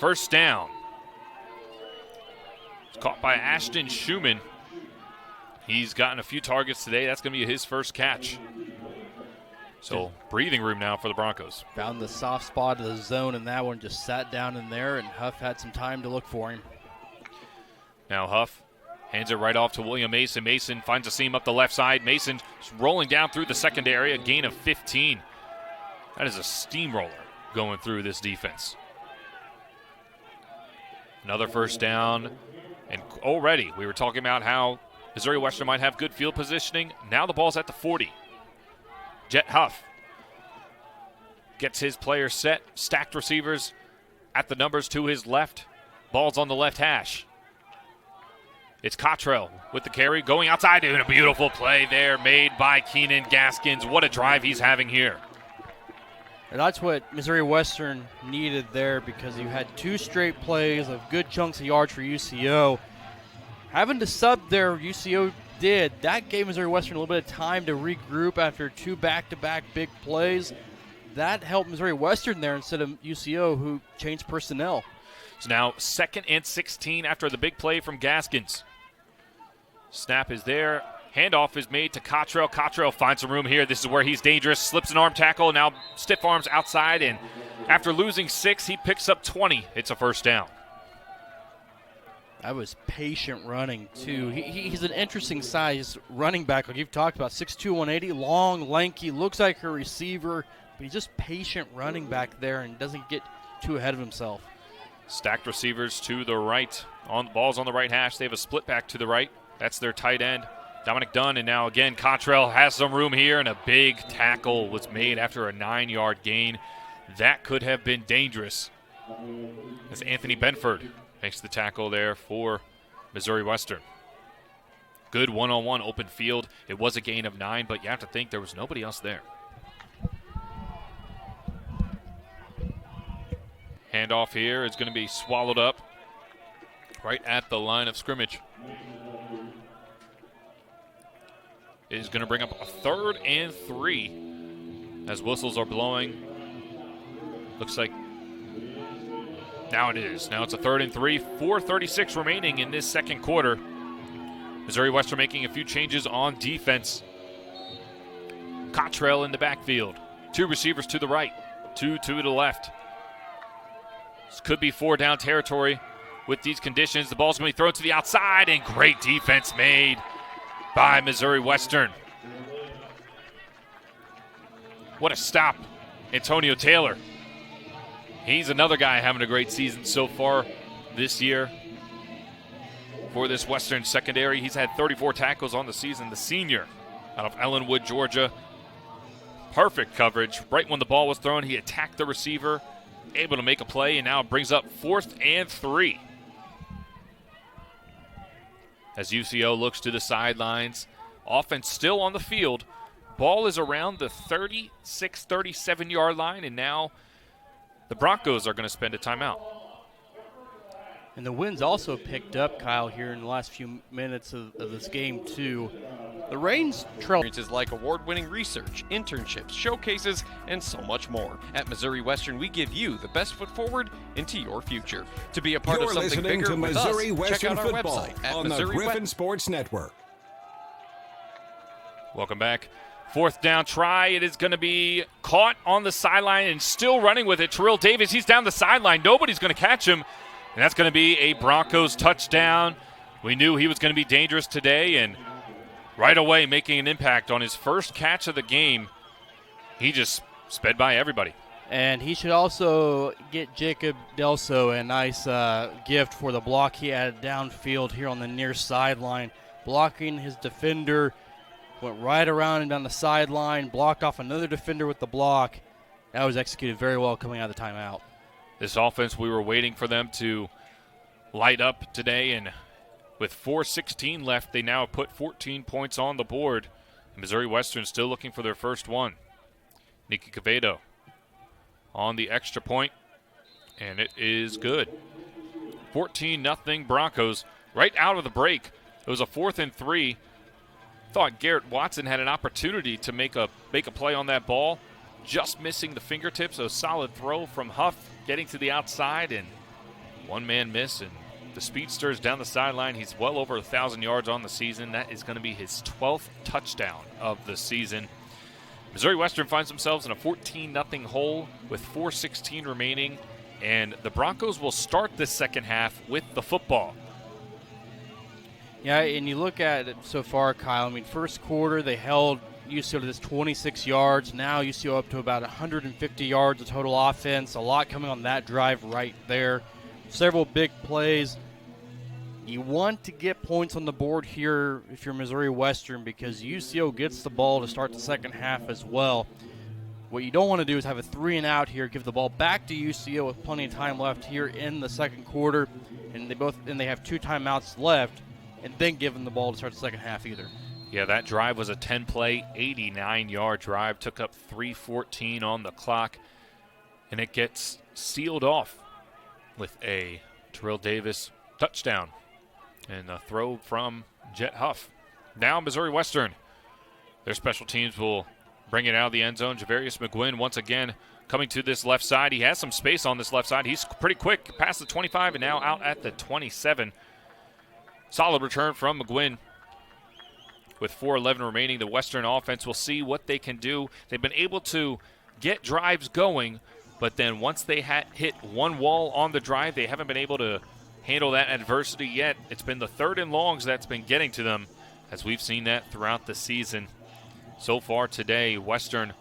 S1: First down. It's caught by Ashton Schumann. He's gotten a few targets today. That's going to be his first catch. So breathing room now for the Broncos.
S2: Found the soft spot of the zone, and that one just sat down in there, and Huff had some time to look for him.
S1: Now Huff hands it right off to William Mason. Mason finds a seam up the left side. Mason rolling down through the secondary, a gain of 15. That is a steamroller going through this defense. Another first down. And already we were talking about how Missouri Western might have good field positioning. Now the ball's at the 40. Jet Huff gets his players set. Stacked receivers at the numbers to his left. Ball's on the left hash. It's Cottrell with the carry, going outside, doing a beautiful play there made by Keenan Gaskins. What a drive he's having here.
S2: And that's what Missouri Western needed there because you had 2 straight plays of good chunks of yards for UCO. Having to sub there, UCO did. That gave Missouri Western a little bit of time to regroup after 2 back-to-back big plays. That helped Missouri Western there instead of UCO, who changed personnel.
S1: So now 2nd and 16 after the big play from Gaskins. Snap is there. Handoff is made to Cottrell. Cottrell finds some room here. This is where he's dangerous. Slips an arm tackle. Now stiff arms outside. And after losing 6, he picks up 20. It's a first down.
S2: That was patient running, too. He's an interesting size running back, like you've talked about. 6'2", 180, long, lanky, looks like a receiver. But he's just patient running back there and doesn't get too ahead of himself.
S1: Stacked receivers to the right. On balls on the right hash. They have a split back to the right. That's their tight end, Dominic Dunn. And now again, Cottrell has some room here, and a big tackle was made after a 9-yard gain. That could have been dangerous. As Anthony Benford makes the tackle there for Missouri Western. Good one-on-one open field. It was a gain of 9, but you have to think there was nobody else there. Handoff here is going to be swallowed up right at the line of scrimmage. It is going to bring up a 3rd and 3 as whistles are blowing. Looks like now it is. Now it's a 3rd and 3. 4:36 remaining in this second quarter. Missouri Western making a few changes on defense. Cottrell in the backfield. 2 receivers to the right. 2 to the left. This could be 4-down territory with these conditions. The ball's going to be thrown to the outside, and great defense made by Missouri Western. What a stop. Antonio Taylor. He's another guy having a great season so far this year for this Western secondary. He's had 34 tackles on the season. The senior out of Ellenwood, Georgia. Perfect coverage. Right when the ball was thrown, he attacked the receiver, able to make a play, and now it brings up 4th and 3. As UCO looks to the sidelines. Offense still on the field. Ball is around the 36, 37-yard line, and now the Broncos are going to spend a timeout.
S2: And the wind's also picked up, Kyle, here in the last few minutes of this game, too. The rain's trail.
S4: Experiences like award-winning research, internships, showcases, and so much more. At Missouri Western, we give you the best foot forward into your future. To be a part
S5: You're
S4: of something
S5: listening
S4: bigger
S5: to
S4: with
S5: Missouri
S4: us,
S5: Western
S4: check out our
S5: Football
S4: website at
S5: on the
S4: Missouri
S5: Griffin Sports Network.
S1: Welcome back. 4th down try. It is going to be caught on the sideline and still running with it. Terrell Davis, he's down the sideline. Nobody's going to catch him. And that's going to be a Broncos touchdown. We knew he was going to be dangerous today, and right away making an impact on his first catch of the game. He just sped by everybody.
S2: And he should also get Jacob Delso a nice gift for the block he had downfield here on the near sideline. Blocking his defender, went right around and down the sideline, blocked off another defender with the block. That was executed very well coming out of the timeout.
S1: This offense, we were waiting for them to light up today, and with 4:16 left, they now put 14 points on the board. Missouri Western still looking for their first one. Nicky Quevedo on the extra point, and it is good. 14-0 Broncos right out of the break. It was a 4th and 3. Thought Garrett Watson had an opportunity to make a play on that ball, just missing the fingertips. A solid throw from Huff, getting to the outside, and one-man miss, and the speedster is down the sideline. He's well over 1,000 yards on the season. That is going to be his 12th touchdown of the season. Missouri Western finds themselves in a 14-0 hole with 4:16 remaining, and the Broncos will start this second half with the football.
S2: Yeah, and you look at it so far, Kyle. I mean, first quarter they held UCO to this 26 yards. Now UCO up to about 150 yards of total offense. A lot coming on that drive right there. Several big plays. You want to get points on the board here if you're Missouri Western, because UCO gets the ball to start the second half as well. What you don't want to do is have a 3-and-out here, give the ball back to UCO with plenty of time left here in the second quarter, and they have 2 timeouts left, and then give them the ball to start the second half either.
S1: Yeah, that drive was a 10-play, 89-yard drive. Took up 3:14 on the clock, and it gets sealed off with a Terrell Davis touchdown and a throw from Jet Huff. Now Missouri Western, their special teams will bring it out of the end zone. Javarius McGuinn once again coming to this left side. He has some space on this left side. He's pretty quick past the 25 and now out at the 27. Solid return from McGuinn. With 4:11 remaining, the Western offense will see what they can do. They've been able to get drives going, but then once they hit one wall on the drive, they haven't been able to handle that adversity yet. It's been the 3rd and longs that's been getting to them, as we've seen that throughout the season. So far today, Western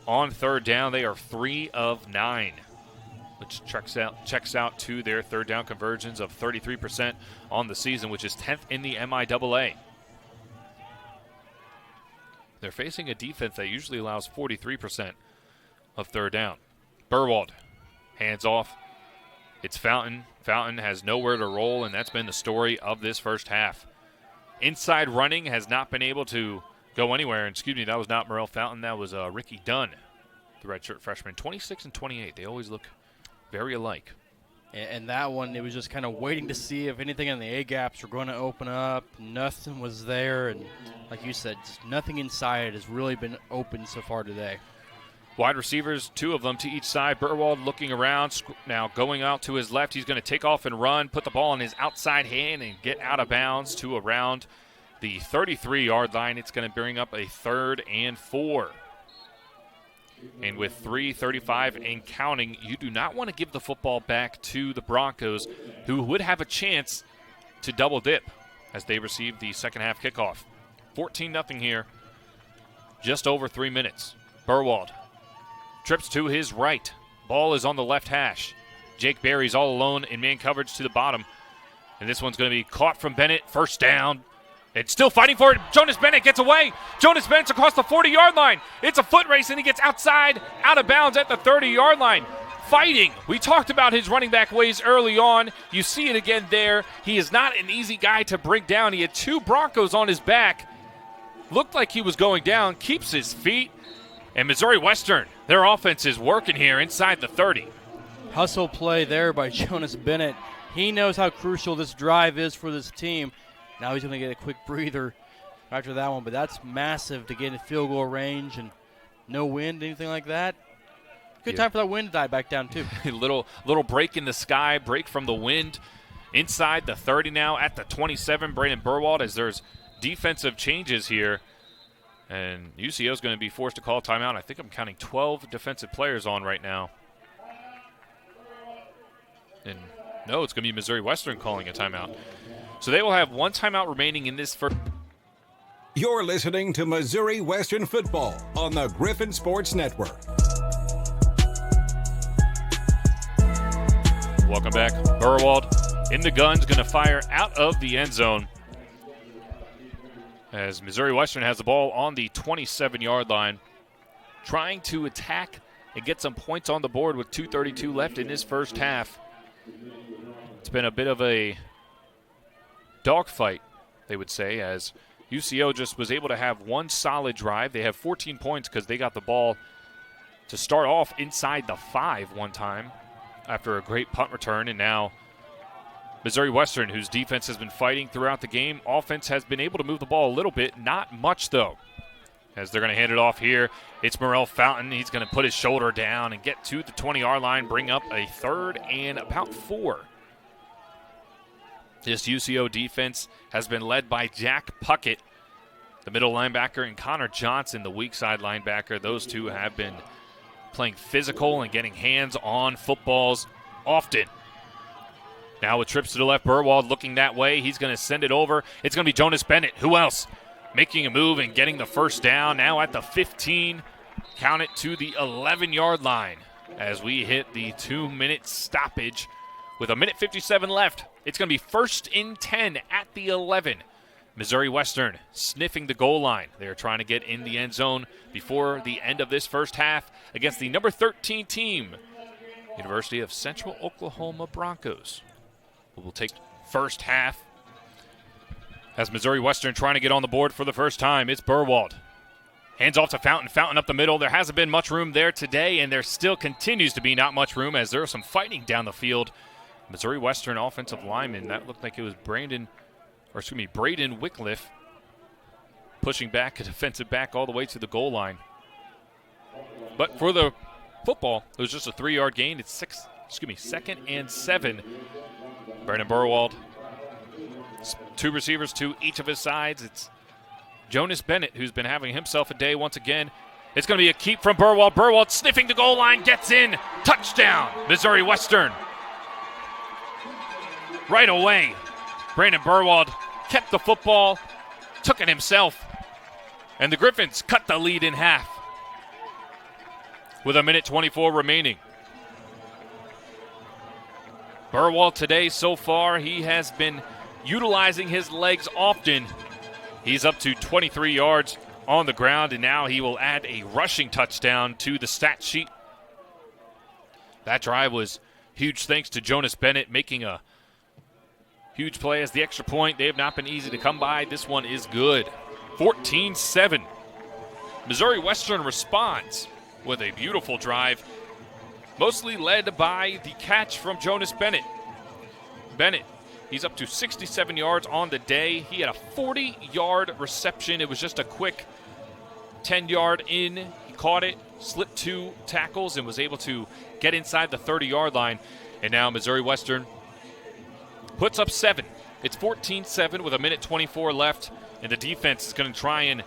S1: on 3rd down, they are 3 of 9, which checks out to their 3rd down conversions of 33% on the season, which is 10th in the MIAA. They're facing a defense that usually allows 43% of 3rd down. Burwald, hands off. It's Fountain. Fountain has nowhere to roll, and that's been the story of this first half. Inside running has not been able to go anywhere. Excuse me, that was not Morel Fountain. That was Ricky Dunn, the redshirt freshman. 26 and 28. They always look very alike.
S2: And that one, it was just kind of waiting to see if anything in the A-gaps were going to open up. Nothing was there, and like you said, just nothing inside has really been open so far today.
S1: Wide receivers, 2 of them to each side. Burwald looking around, now going out to his left. He's going to take off and run, put the ball in his outside hand, and get out of bounds to around the 33-yard line. It's going to bring up a 3rd and 4. And with 3:35 and counting, you do not want to give the football back to the Broncos, who would have a chance to double dip as they receive the second half kickoff. 14-0 here, just over 3 minutes. Burwald trips to his right. Ball is on the left hash. Jake Berry's all alone in man coverage to the bottom. And this one's going to be caught from Bennett. First down. It's still fighting for it. Jonas Bennett gets away. Jonas Bennett's across the 40-yard line. It's a foot race, and he gets outside, out of bounds at the 30-yard line. Fighting. We talked about his running back ways early on. You see it again there. He is not an easy guy to bring down. He had 2 Broncos on his back. Looked like he was going down. Keeps his feet. And Missouri Western, their offense is working here inside the 30.
S2: Hustle play there by Jonas Bennett. He knows how crucial this drive is for this team. Now he's going to get a quick breather after that one, but that's massive to get in field goal range and no wind, anything like that. Good time for that wind to die back down, too.
S1: little break in the sky, break from the wind. Inside the 30 now at the 27, Brandon Burwald, as there's defensive changes here. And UCO is going to be forced to call a timeout. I think I'm counting 12 defensive players on right now. And no, it's going to be Missouri Western calling a timeout. So they will have 1 timeout remaining in this first.
S5: You're listening to Missouri Western Football on the Griffin Sports Network.
S1: Welcome back. Burwald in the guns, going to fire out of the end zone as Missouri Western has the ball on the 27-yard line, trying to attack and get some points on the board with 2:32 left in this first half. It's been a bit of a dogfight, they would say, as UCO just was able to have one solid drive. They have 14 points because they got the ball to start off inside the 5 one time after a great punt return, and now Missouri Western, whose defense has been fighting throughout the game, offense has been able to move the ball a little bit, not much though. As they're going to hand it off here, it's Morrell Fountain. He's going to put his shoulder down and get to the 20-yard line, bring up a 3rd and about 4. This UCO defense has been led by Jack Puckett, the middle linebacker, and Connor Johnson, the weak side linebacker. Those two have been playing physical and getting hands on footballs often. Now with trips to the left, Burwald looking that way. He's going to send it over. It's going to be Jonas Bennett. Who else? Making a move and getting the first down. Now at the 15. Count it to the 11-yard line as we hit the 2-minute stoppage with 1:57 left. It's going to be 1st and 10 at the 11. Missouri Western sniffing the goal line. They're trying to get in the end zone before the end of this first half against the number 13 team, University of Central Oklahoma Broncos. We'll take first half as Missouri Western trying to get on the board for the first time. It's Burwald. Hands off to Fountain. Fountain up the middle. There hasn't been much room there today, and there still continues to be not much room as there's some fighting down the field. Missouri Western offensive lineman, that looked like it was Braden Wycliffe pushing back a defensive back all the way to the goal line. But for the football, it was just a 3-yard gain. It's 2nd and 7. Brandon Burwald, 2 receivers to each of his sides. It's Jonas Bennett, who's been having himself a day once again. It's going to be a keep from Burwald. Burwald sniffing the goal line, gets in. Touchdown, Missouri Western. Right away, Brandon Burwald kept the football, took it himself, and the Griffins cut the lead in half with 1:24 remaining. Burwald today so far, he has been utilizing his legs often. He's up to 23 yards on the ground, and now he will add a rushing touchdown to the stat sheet. That drive was huge thanks to Jonas Bennett making a huge play as the extra point. They have not been easy to come by. This one is good. 14-7. Missouri Western responds with a beautiful drive, mostly led by the catch from Jonas Bennett. Bennett, he's up to 67 yards on the day. He had a 40-yard reception. It was just a quick 10-yard in. He caught it, slipped 2 tackles, and was able to get inside the 30-yard line. And now Missouri Western puts up 7. It's 14-7 with 1:24 left, and the defense is going to try and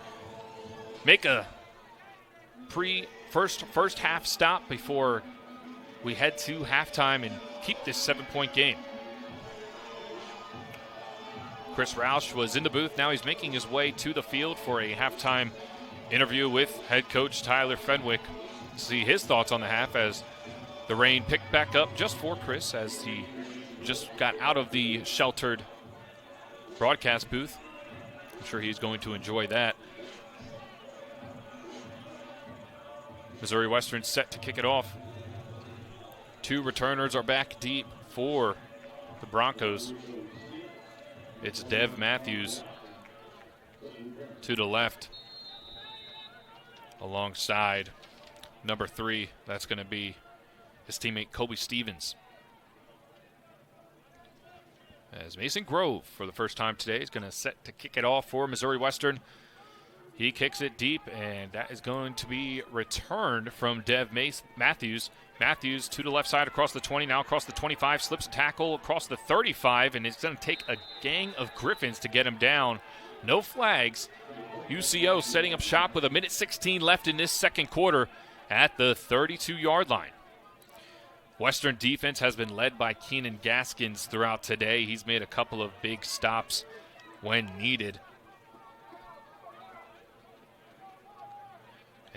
S1: make a first half stop before we head to halftime and keep this 7-point game. Chris Roush was in the booth. Now he's making his way to the field for a halftime interview with head coach Tyler Fenwick to see his thoughts on the half as the rain picked back up just for Chris as he just got out of the sheltered broadcast booth. I'm sure he's going to enjoy that. Missouri Western set to kick it off. 2 returners are back deep for the Broncos. It's Dev Matthews to the left alongside number 3. That's going to be his teammate Kobe Stevens. As Mason Grove, for the first time today, is going to set to kick it off for Missouri Western. He kicks it deep, and that is going to be returned from Dev Matthews. Matthews to the left side across the 20, now across the 25, slips a tackle across the 35, and it's going to take a gang of Griffins to get him down. No flags. UCO setting up shop with 1:16 left in this second quarter at the 32-yard line. Western defense has been led by Keenan Gaskins throughout today. He's made a couple of big stops when needed.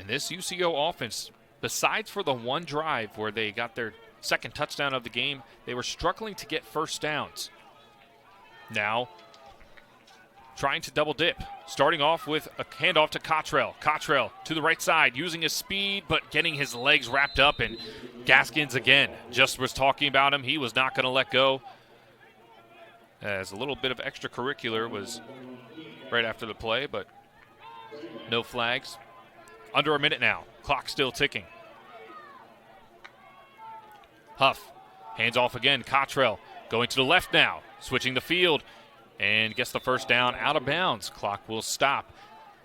S1: And this UCO offense, besides for the one drive where they got their second touchdown of the game, they were struggling to get first downs. Now, trying to double dip, starting off with a handoff to Cottrell. Cottrell to the right side, using his speed, but getting his legs wrapped up, and Gaskins again just was talking about him. He was not going to let go. As a little bit of extracurricular was right after the play, but no flags. Under a minute now. Clock still ticking. Huff hands off again. Cottrell going to the left now. Switching the field and gets the first down out of bounds. Clock will stop.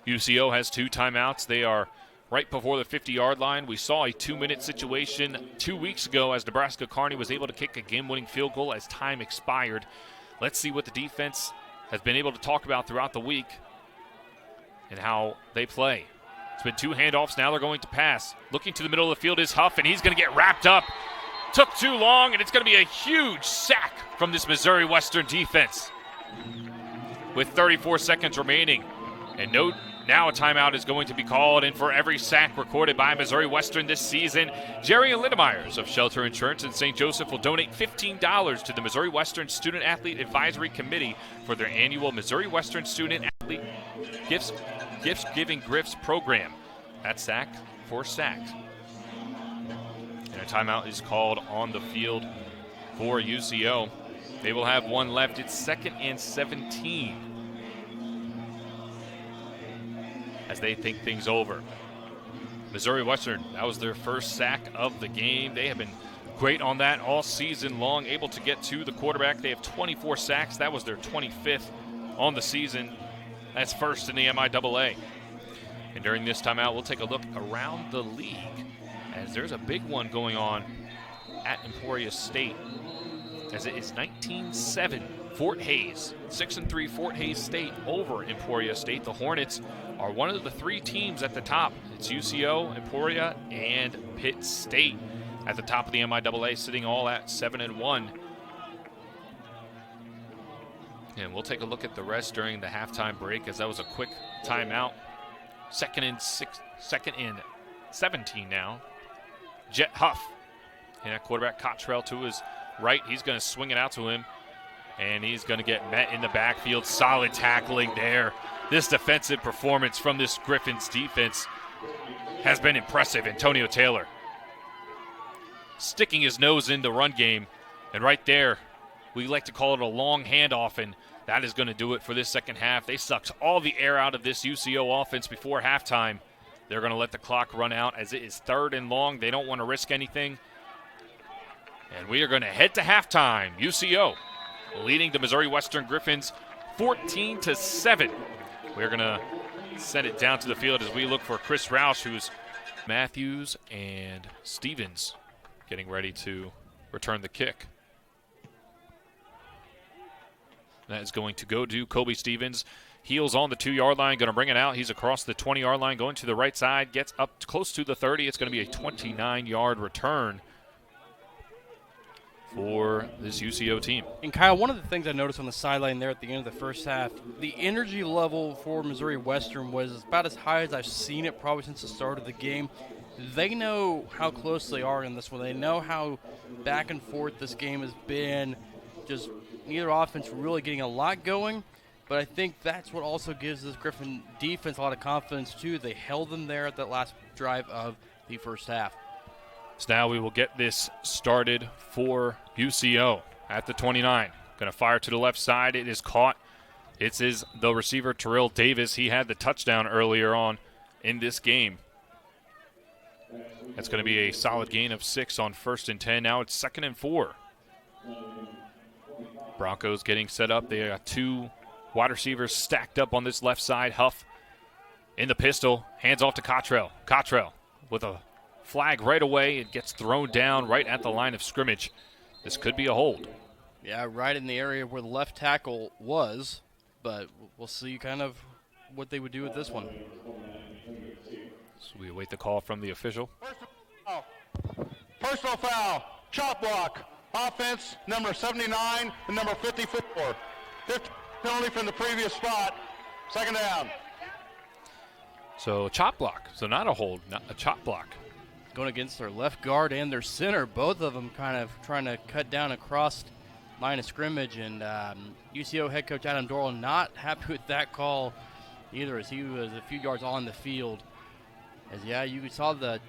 S1: UCO has 2 timeouts. They are right before the 50-yard line. We saw a 2-minute situation 2 weeks ago as Nebraska Kearney was able to kick a game-winning field goal as time expired. Let's see what the defense has been able to talk about throughout the week and how they play. It's been 2 handoffs. Now they're going to pass. Looking to the middle of the field is Huff, and he's going to get wrapped up. Took too long, and it's going to be a huge sack from this Missouri Western defense. With 34 seconds remaining, and now a timeout is going to be called, and for every sack recorded by Missouri Western this season, Jerry and Linda Myers of Shelter Insurance in St. Joseph will donate $15 to the Missouri Western Student Athlete Advisory Committee for their annual Missouri Western Student Athlete Gifts Giving Grifts program. That's sack for sacked. And a timeout is called on the field for UCO. They will have one left. It's 2nd and 17 as they think things over. Missouri Western, that was their first sack of the game. They have been great on that all season long, able to get to the quarterback. They have 24 sacks. That was their 25th on the season. That's first in the MIAA. And during this timeout, we'll take a look around the league as there's a big one going on at Emporia State, as it is 19-7 Fort Hays. 6-3 Fort Hays State over Emporia State. The Hornets are one of the 3 teams at the top. It's UCO, Emporia, and Pitt State at the top of the MIAA, sitting all at 7-1. And we'll take a look at the rest during the halftime break, as that was a quick timeout. 2nd and 17 now. Jet Huff. And that quarterback Cottrell to his right. He's going to swing it out to him, and he's going to get met in the backfield. Solid tackling there. This defensive performance from this Griffins defense has been impressive. Antonio Taylor sticking his nose in the run game, and right there, we like to call it a long handoff, and that is going to do it for this second half. They sucked all the air out of this UCO offense before halftime. They're going to let the clock run out as it is 3rd and long. They don't want to risk anything. And we are going to head to halftime. UCO leading the Missouri Western Griffins 14-7. We're going to send it down to the field as we look for Chris Roush, who's Matthews and Stevens getting ready to return the kick. That is going to go to Kobe Stevens. Heels on the 2-yard line, going to bring it out. He's across the 20-yard line, going to the right side, gets up close to the 30. It's going to be a 29-yard return for this UCO team.
S2: And Kyle, one of the things I noticed on the sideline there at the end of the first half, the energy level for Missouri Western was about as high as I've seen it probably since the start of the game. They know how close they are in this one. They know how back and forth this game has been. Just neither offense really getting a lot going, but I think that's what also gives this Griffin defense a lot of confidence too. They held them there at that last drive of the first half.
S1: So now we will get this started for UCO at the 29. Going to fire to the left side. It is caught. It is the receiver, Terrell Davis. He had the touchdown earlier on in this game. That's going to be a solid gain of 6 on 1st and 10. Now it's 2nd and 4. Broncos getting set up. They got 2 wide receivers stacked up on this left side. Huff in the pistol. Hands off to Cottrell. Cottrell with a flag right away. It gets thrown down right at the line of scrimmage. This could be a hold.
S2: Yeah, right in the area where the left tackle was, but we'll see kind of what they would do with this one.
S1: So we await the call from the official.
S3: Personal foul. Chop block. Offense, number 79 and number 54. 50 penalty from the previous spot. 2nd down.
S1: So chop block. So not a hold, not a chop block.
S2: Going against their left guard and their center, both of them kind of trying to cut down across line of scrimmage. And UCO head coach Adam Doral not happy with that call either, as he was a few yards on the field. As you saw the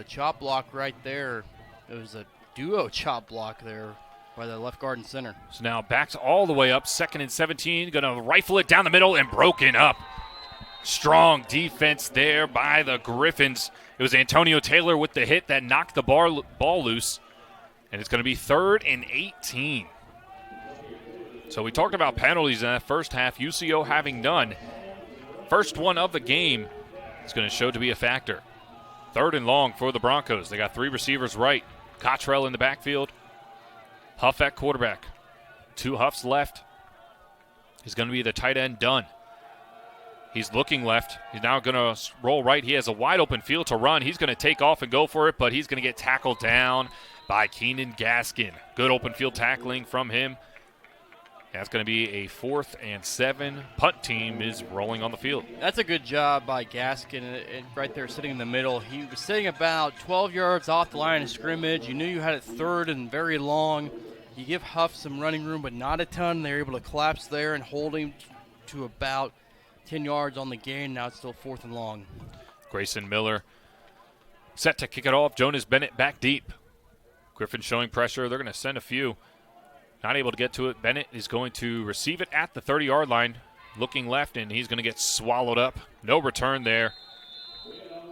S2: chop block right there. It was a duo chop block there by the left guard and center.
S1: So now backs all the way up, 2nd and 17, going to rifle it down the middle and broken up. Strong defense there by the Griffins. It was Antonio Taylor with the hit that knocked the ball loose, and it's going to be 3rd and 18. So we talked about penalties in that first half, UCO having none. First one of the game is going to show to be a factor. 3rd and long for the Broncos. They got 3 receivers right. Cottrell in the backfield. Huff at quarterback. 2 Huffs left. He's going to be the tight end Dunn. He's looking left. He's now going to roll right. He has a wide open field to run. He's going to take off and go for it, but he's going to get tackled down by Keenan Gaskin. Good open field tackling from him. That's going to be a 4th and 7. Punt team is rolling on the field.
S2: That's a good job by Gaskin right there sitting in the middle. He was sitting about 12 yards off the line of scrimmage. You knew you had it 3rd and very long. You give Huff some running room, but not a ton. They're able to collapse there and hold him to about 10 yards on the gain. Now it's still 4th and long.
S1: Grayson Miller set to kick it off. Jonas Bennett back deep. Griffin showing pressure. They're going to send a few. Not able to get to it. Bennett is going to receive it at the 30-yard line. Looking left, and he's going to get swallowed up. No return there.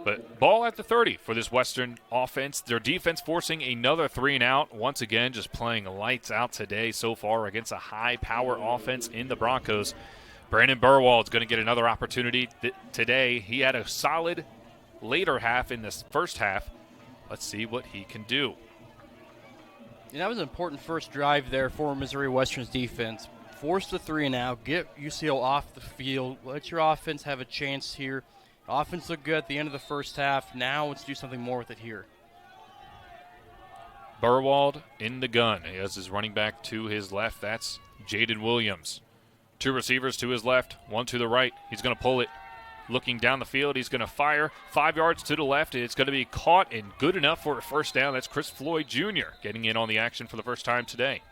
S1: But ball at the 30 for this Western offense. Their defense forcing another 3 and out. Once again, just playing lights out today so far against a high-power offense in the Broncos. Brandon Burwald is going to get another opportunity today. He had a solid later half in this first half. Let's see what he can do.
S2: And that was an important first drive there for Missouri Western's defense. Force the 3 and out, get UCO off the field, let your offense have a chance here. Offense looked good at the end of the first half. Now let's do something more with it here.
S1: Burwald in the gun. He has his running back to his left. That's Jaden Williams. 2 receivers to his left, 1 to the right. He's going to pull it. Looking down the field, he's going to fire 5 yards to the left. It's going to be caught and good enough for a first down. That's Chris Floyd Jr. getting in on the action for the first time today.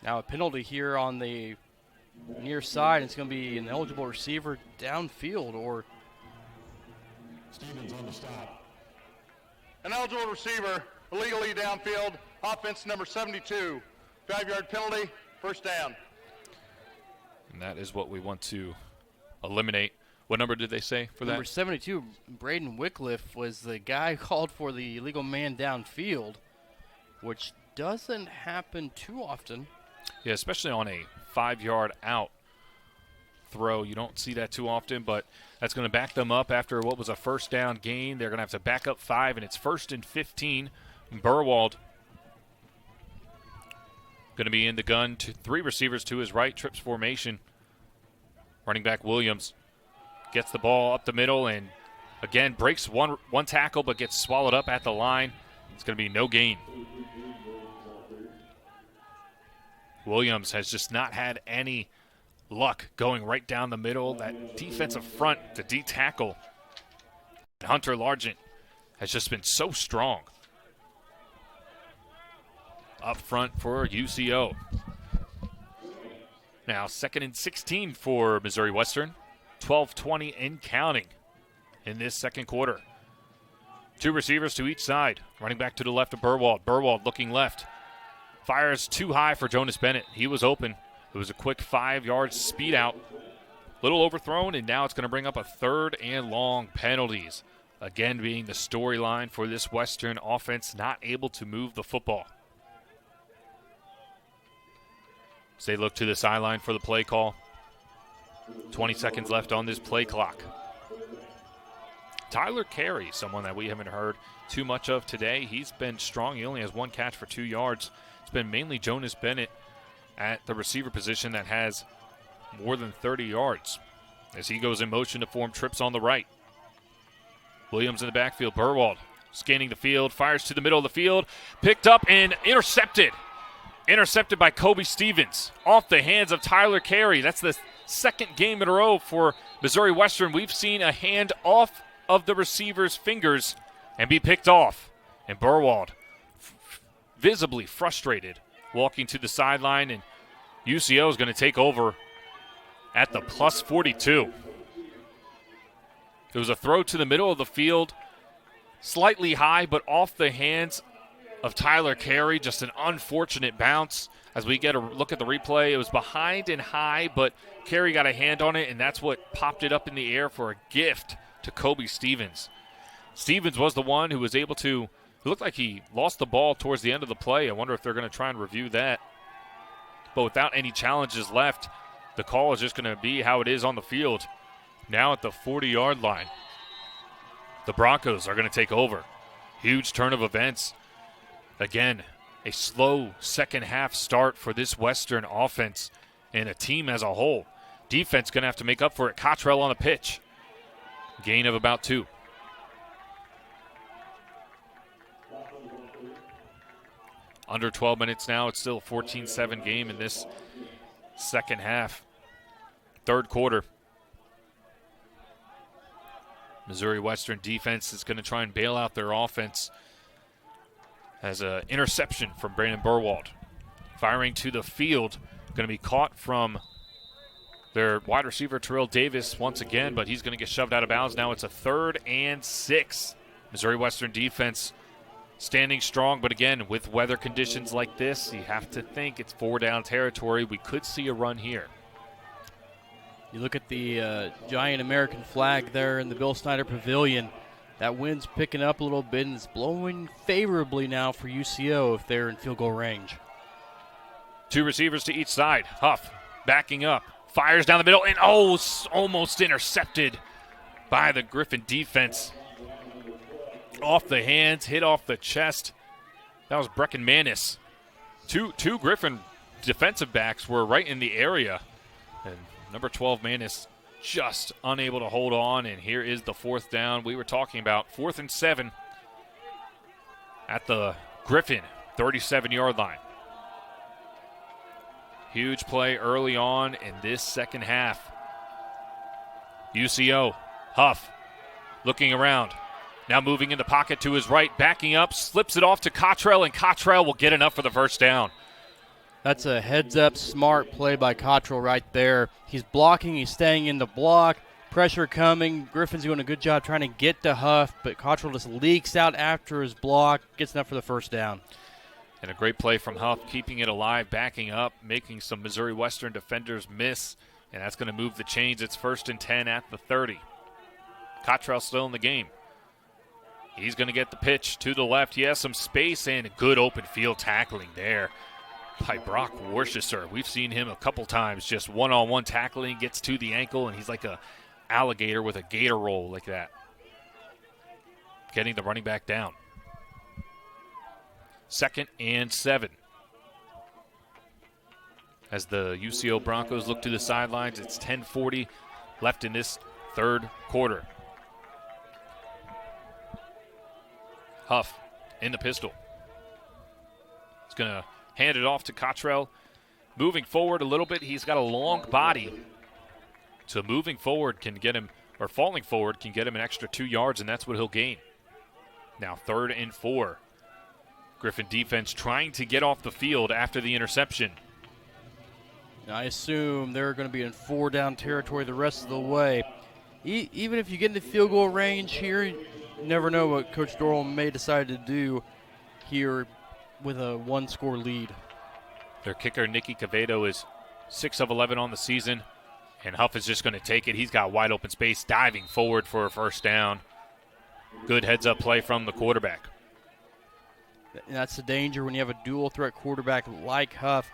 S2: Now a penalty here on the near side. It's going to be an eligible receiver downfield, or
S6: Stevens on the stop.
S3: An eligible receiver illegally downfield. Offense number 72. 5-yard penalty. First down.
S1: And that is what we want to eliminate. What number did they say for that?
S2: Number 72, Braden Wycliffe, was the guy called for the illegal man downfield, which doesn't happen too often.
S1: Yeah, especially on a 5-yard out throw. You don't see that too often, but that's going to back them up after what was a first down gain. They're going to have to back up 5, and it's 1st and 15. Burwald going to be in the gun. 3 receivers to his right, trips formation. Running back Williams gets the ball up the middle and, again, breaks one tackle but gets swallowed up at the line. It's going to be no gain. Williams has just not had any luck going right down the middle. That defensive front, the D tackle, Hunter Largent, has just been so strong up front for UCO. Now 2nd and 16 for Missouri Western. 12:20 and counting in this second quarter. 2 receivers to each side. Running back to the left of Burwald. Burwald looking left. Fires too high for Jonas Bennett. He was open. It was a quick 5-yard speed out. Little overthrown, and now it's going to bring up a 3rd and long. Penalties. Again being the storyline for this Western offense, not able to move the football. As they look to the sideline for the play call. 20 seconds left on this play clock. Tyler Carey, someone that we haven't heard too much of today. He's been strong. He only has 1 catch for 2 yards. It's been mainly Jonas Bennett at the receiver position that has more than 30 yards as he goes in motion to form trips on the right. Williams in the backfield. Burwald scanning the field, fires to the middle of the field, picked up and intercepted. Intercepted by Kobe Stevens off the hands of Tyler Carey. That's the second game in a row for Missouri Western. We've seen a hand off of the receiver's fingers and be picked off. And Burwald, visibly frustrated, walking to the sideline, and UCO is going to take over at the plus 42. It was a throw to the middle of the field, slightly high, but off the hands of Tyler Carey. Just an unfortunate bounce. As we get a look at the replay, it was behind and high, but Carey got a hand on it, and that's what popped it up in the air for a gift to Kobe Stevens. Stevens was the one who was able to, it looked like he lost the ball towards the end of the play. I wonder if they're going to try and review that. But without any challenges left, the call is just going to be how it is on the field. Now at the 40-yard line, the Broncos are going to take over. Huge turn of events. Again, a slow second half start for this Western offense and a team as a whole. Defense going to have to make up for it. Cottrell on the pitch. Gain of about 2. Under 12 minutes now. It's still a 14-7 game in this second half. Third quarter. Missouri Western defense is going to try and bail out their offense. Has an interception from Brandon Burwald. Firing to the field. Going to be caught from their wide receiver, Terrell Davis, once again, but he's going to get shoved out of bounds. Now it's a 3rd and 6. Missouri Western defense standing strong, but again, with weather conditions like this, you have to think it's 4-down territory. We could see a run here.
S2: You look at the giant American flag there in the Bill Snyder Pavilion. That wind's picking up a little bit, and it's blowing favorably now for UCO if they're in field goal range.
S1: 2 receivers to each side. Huff backing up, fires down the middle, and almost intercepted by the Griffin defense. Off the hands, hit off the chest. That was Brecken Manis. Two Griffin defensive backs were right in the area, and number 12 Manis just unable to hold on, and here is the 4th down we were talking about. 4th and 7 at the Griffin 37-yard line. Huge play early on in this second half. UCO, Huff looking around. Now moving in the pocket to his right, backing up, slips it off to Cottrell, and Cottrell will get enough for the first down.
S2: That's a heads-up smart play by Cottrell right there. He's blocking, he's staying in the block, pressure coming. Griffin's doing a good job trying to get to Huff, but Cottrell just leaks out after his block, gets enough for the first down.
S1: And a great play from Huff, keeping it alive, backing up, making some Missouri Western defenders miss, and that's going to move the chains. It's 1st and 10 at the 30. Cottrell still in the game. He's going to get the pitch to the left. He has some space and a good open field tackling there by Brock Worcester. We've seen him a couple times just one-on-one tackling, gets to the ankle, and he's like a alligator with a gator roll like that. Getting the running back down. 2nd and 7. As the UCO Broncos look to the sidelines, it's 10:40 left in this third quarter. Huff in the pistol. He's going to hand it off to Cottrell. Moving forward a little bit, he's got a long body. So moving forward can get him, or falling forward can get him an extra 2 yards, and that's what he'll gain. Now 3rd and 4. Griffin defense trying to get off the field after the interception.
S2: I assume they're going to be in 4-down territory the rest of the way. Even if you get into field goal range here, you never know what Coach Dorrell may decide to do here with a 1-score lead.
S1: Their kicker, Nicky Quevedo, is 6 of 11 on the season, and Huff is just going to take it. He's got wide open space, diving forward for a first down. Good heads-up play from the quarterback.
S2: And that's the danger when you have a dual-threat quarterback like Huff.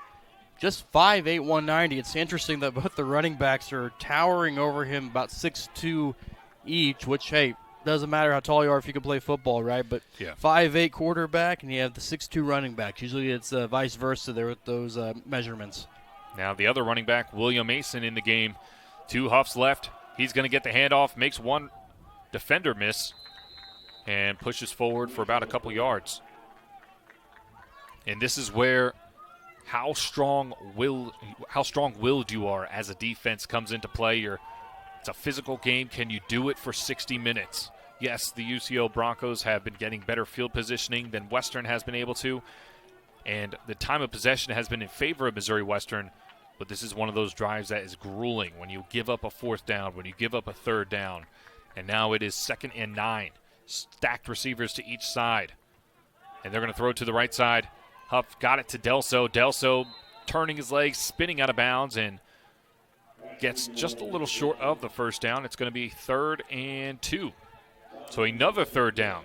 S2: Just 5'8", 190. It's interesting that both the running backs are towering over him, about 6'2" each, which, hey, doesn't matter how tall you are if you can play football, right? But
S1: yeah.
S2: 5'8" quarterback, and you have the 6'2" running backs. Usually it's vice versa there with those measurements.
S1: Now the other running back, William Mason, in the game. 2 Huffs left. He's going to get the handoff, makes one defender miss, and pushes forward for about a couple yards. And this is where how strong-willed you are as a defense comes into play. It's a physical game. Can you do it for 60 minutes? Yes, the UCO Broncos have been getting better field positioning than Western has been able to, and the time of possession has been in favor of Missouri Western, but this is one of those drives that is grueling when you give up a 4th down, when you give up a 3rd down, and now it is 2nd and 9. Stacked receivers to each side, and they're going to throw it to the right side. Huff got it to Delso. Delso turning his legs, spinning out of bounds, and gets just a little short of the 1st down. It's going to be 3rd and 2. So another 3rd down.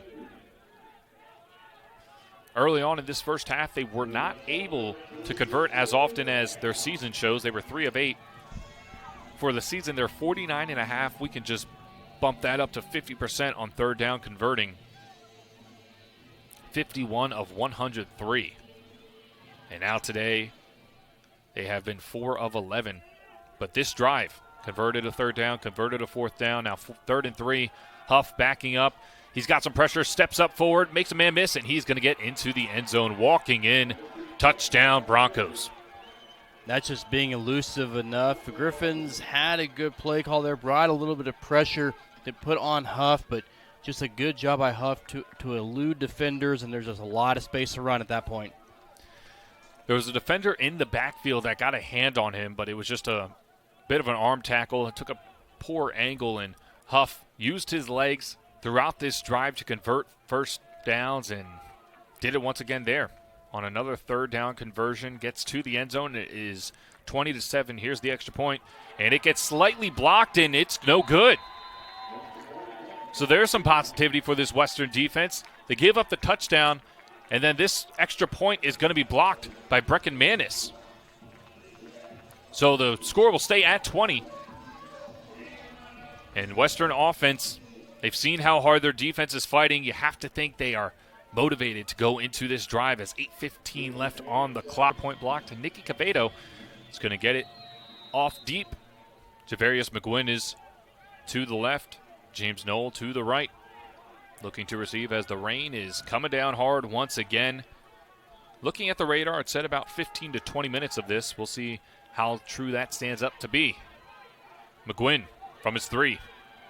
S1: Early on in this first half, they were not able to convert as often as their season shows. They were 3 of 8. For the season, they're 49.5. We can just bump that up to 50% on 3rd down converting. 51 of 103. And now today, they have been 4 of 11. But this drive, converted a 3rd down, converted a 4th down, now 3rd and 3. Huff backing up. He's got some pressure, steps up forward, makes a man miss, and he's going to get into the end zone, walking in. Touchdown, Broncos.
S2: That's just being elusive enough. The Griffins had a good play call there, brought a little bit of pressure to put on Huff, but just a good job by Huff to elude defenders, and there's just a lot of space to run at that point.
S1: There was a defender in the backfield that got a hand on him, but it was just a bit of an arm tackle. It took a poor angle, and Huff used his legs throughout this drive to convert 1st downs and did it once again there on another 3rd down conversion. Gets to the end zone. It is 20-7. Here's the extra point, and it gets slightly blocked, and it's no good. So there's some positivity for this Western defense. They gave up the touchdown, and then this extra point is going to be blocked by Brecken Manis. So the score will stay at 20. And Western offense, they've seen how hard their defense is fighting. You have to think they are motivated to go into this drive as 8:15 left on the clock. Point block to Nicky Quevedo. Is going to get it off deep. Javarius McGuinn is to the left. James Knoll to the right. Looking to receive as the rain is coming down hard once again. Looking at the radar, it said about 15 to 20 minutes of this. We'll see how true that stands up to be. McGuinn from his 3,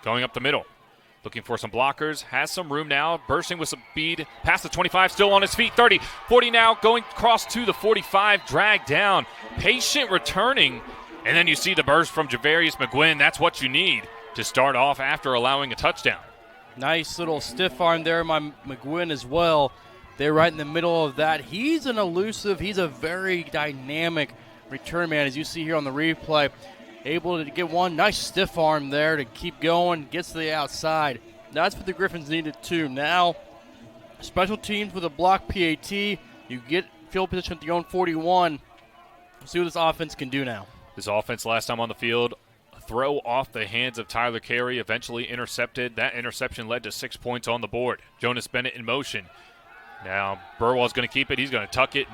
S1: going up the middle. Looking for some blockers, has some room now, bursting with some speed, past the 25, still on his feet, 30, 40 now, going across to the 45, dragged down, patient returning, and then you see the burst from Javarius McGuinn. That's what you need to start off after allowing a touchdown.
S2: Nice little stiff arm there by McGuinn as well. They're right in the middle of that. He's an elusive, he's a very dynamic return man, as you see here on the replay. Able to get one nice stiff arm there to keep going, gets to the outside. That's what the Griffins needed too. Now, special teams with a block PAT. You get field position at the own 41. See what this offense can do now.
S1: This offense last time on the field, a throw off the hands of Tyler Carey, eventually intercepted. That interception led to 6 points on the board. Jonas Bennett in motion. Now, Burwell's going to keep it. He's going to tuck it.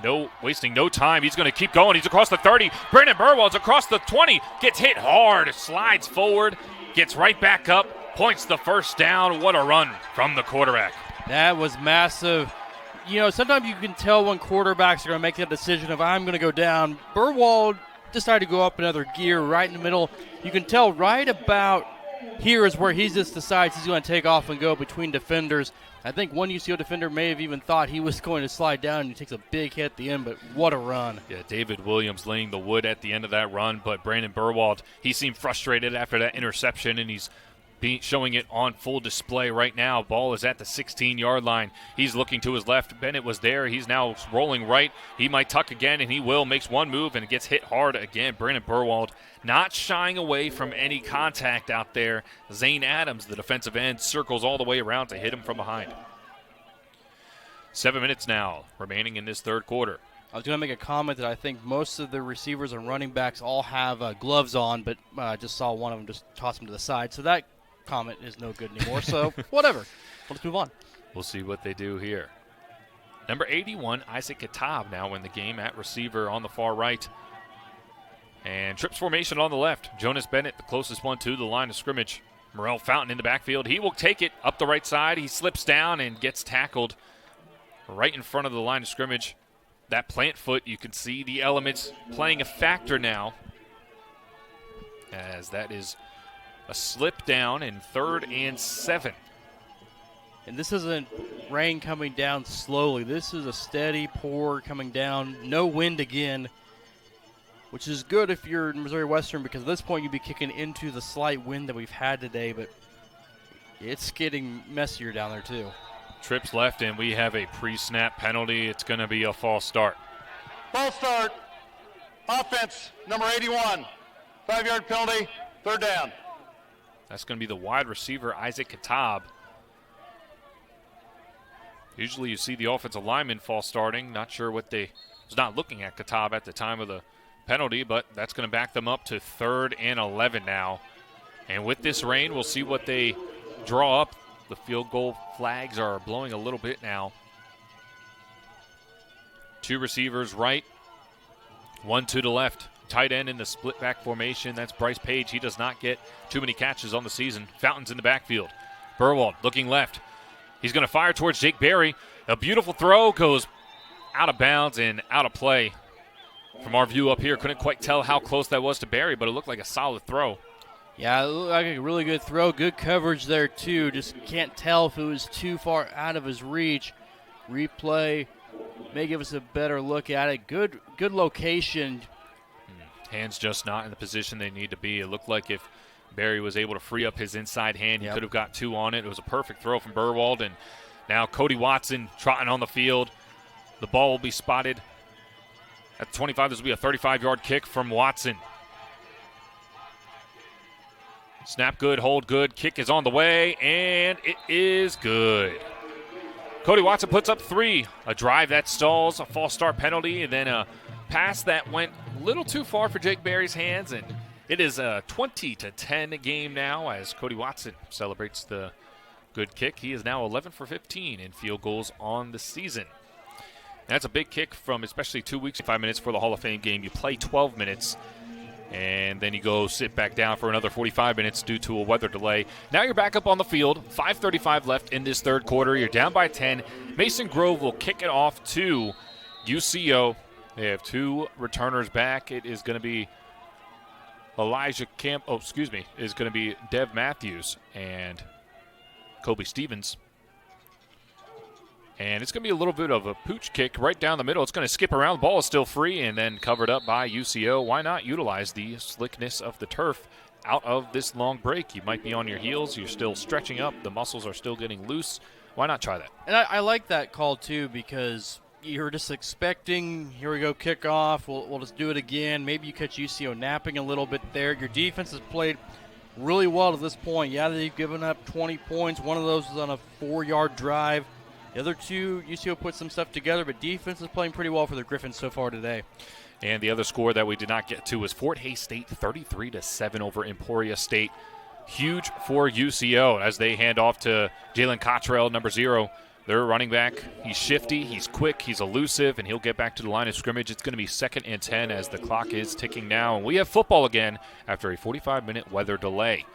S1: Wasting no time. He's going to keep going. He's across the 30. Brandon Burwell's across the 20. Gets hit hard. Slides forward. Gets right back up. Points the 1st down. What a run from the quarterback.
S2: That was massive. You know, sometimes you can tell when quarterbacks are going to make that decision of, I'm going to go down. Burwell decided to go up another gear right in the middle. You can tell right about here is where he just decides he's going to take off and go between defenders. I think one UCO defender may have even thought he was going to slide down, and he takes a big hit at the end, but what a run.
S1: Yeah, David Williams laying the wood at the end of that run, but Brandon Burwald, he seemed frustrated after that interception, and he's showing it on full display right now. Ball is at the 16-yard line. He's looking to his left. Bennett was there. He's now rolling right. He might tuck again, and he will. Makes one move, and gets hit hard again. Brandon Burwald not shying away from any contact out there. Zane Adams, the defensive end, circles all the way around to hit him from behind. 7 minutes now remaining in this third quarter.
S2: I was going to make a comment that I think most of the receivers and running backs all have gloves on, but I just saw one of them just toss them to the side. So that comment is no good anymore. So whatever. Let's move on.
S1: We'll see what they do here. Number 81, Isaac Katab now in the game at receiver on the far right. And trips formation on the left. Jonas Bennett, the closest one to the line of scrimmage. Morel Fountain in the backfield. He will take it up the right side. He slips down and gets tackled right in front of the line of scrimmage. that plant foot. You can see the elements playing a factor now, as that is a slip down in 3rd and 7.
S2: And this isn't rain coming down slowly. This is a steady pour coming down. No wind again, which is good if you're in Missouri Western, because at this point you'd be kicking into the slight wind that we've had today, but it's getting messier down there too.
S1: Trips left, and we have a pre-snap penalty. It's going to be a false start.
S3: False start. Offense, number 81. 5-yard penalty, 3rd down.
S1: That's going to be the wide receiver, Isaac Katab. Usually you see the offensive lineman false starting. Not sure what they was not looking at Katab at the time of the penalty, but that's going to back them up to 3rd and 11 now. And with this rain, we'll see what they draw up. The field goal flags are blowing a little bit now. 2 receivers right, 1 to the left. Tight end in the split back formation. That's Bryce Page. He does not get too many catches on the season. Fountain's in the backfield. Burwald looking left. He's going to fire towards Jake Berry. A beautiful throw goes out of bounds and out of play. From our view up here, couldn't quite tell how close that was to Berry, but it looked like a solid throw.
S2: Yeah, it looked like a really good throw. Good coverage there, too. Just can't tell if it was too far out of his reach. Replay may give us a better look at it. Good location.
S1: Hands just not in the position they need to be. It looked like if Berry was able to free up his inside hand, he could have got 2 on it. It was a perfect throw from Burwald, and now Cody Watson trotting on the field. The ball will be spotted at 25. This will be a 35-yard kick from Watson. Snap good, hold good, kick is on the way, and it is good. Cody Watson puts up 3. A drive that stalls, a false start penalty, and then a pass that went a little too far for Jake Berry's hands, and it is a 20-10 game now as Cody Watson celebrates the good kick. He is now 11 for 15 in field goals on the season. That's a big kick from especially 2 weeks, 5 minutes for the Hall of Fame game. You play 12 minutes, and then you go sit back down for another 45 minutes due to a weather delay. Now you're back up on the field, 5:35 left in this 3rd quarter. You're down by 10. Mason Grove will kick it off to UCO. They have 2 returners back. It is going to be is going to be Dev Matthews and Kobe Stevens. And it's going to be a little bit of a pooch kick right down the middle. It's going to skip around. The ball is still free and then covered up by UCO. Why not utilize the slickness of the turf out of this long break? You might be on your heels. You're still stretching up. The muscles are still getting loose. Why not try that?
S2: And I like that call, too, because you're just expecting, here we go, kickoff. We'll just do it again. Maybe you catch UCO napping a little bit there. Your defense has played really well to this point. Yeah, they've given up 20 points. One of those was on a 4-yard drive. The other 2, UCO put some stuff together, but defense is playing pretty well for the Griffins so far today.
S1: And the other score that we did not get to was Fort Hays State 33-7 over Emporia State. Huge for UCO as they hand off to Jalen Cottrell, number 0. Their running back, he's shifty, he's quick, he's elusive, and he'll get back to the line of scrimmage. It's going to be 2nd and 10 as the clock is ticking now. And we have football again after a 45-minute weather delay.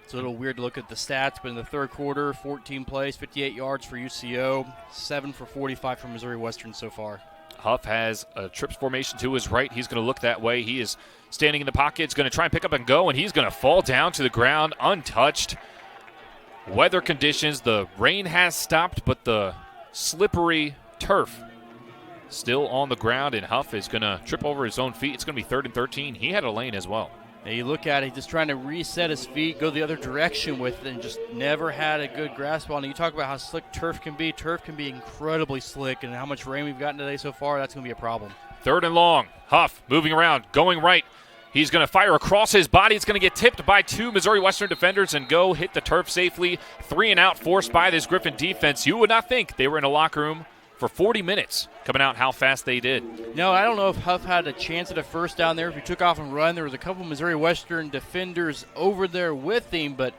S2: It's a little weird to look at the stats, but in the 3rd quarter, 14 plays, 58 yards for UCO, 7 for 45 for Missouri Western so far.
S1: Huff has a trips formation to his right. He's going to look that way. He is standing in the pocket. He's going to try and pick up and go, and he's going to fall down to the ground untouched. Weather conditions, the rain has stopped, but the slippery turf still on the ground, and Huff is going to trip over his own feet. It's going to be 3rd and 13. He had a lane as well.
S2: Now you look at it, just trying to reset his feet, go the other direction with it, and just never had a good grasp on it. You talk about how slick turf can be. Turf can be incredibly slick, and how much rain we've gotten today so far, that's going to be a problem.
S1: 3rd and long. Huff moving around, going right. He's going to fire across his body. It's going to get tipped by 2 Missouri Western defenders and go hit the turf safely. 3 and out forced by this Griffin defense. You would not think they were in a locker room for 40 minutes coming out how fast they did.
S2: No, I don't know if Huff had a chance at a first down there. If he took off and run, there was a couple Missouri Western defenders over there with him, but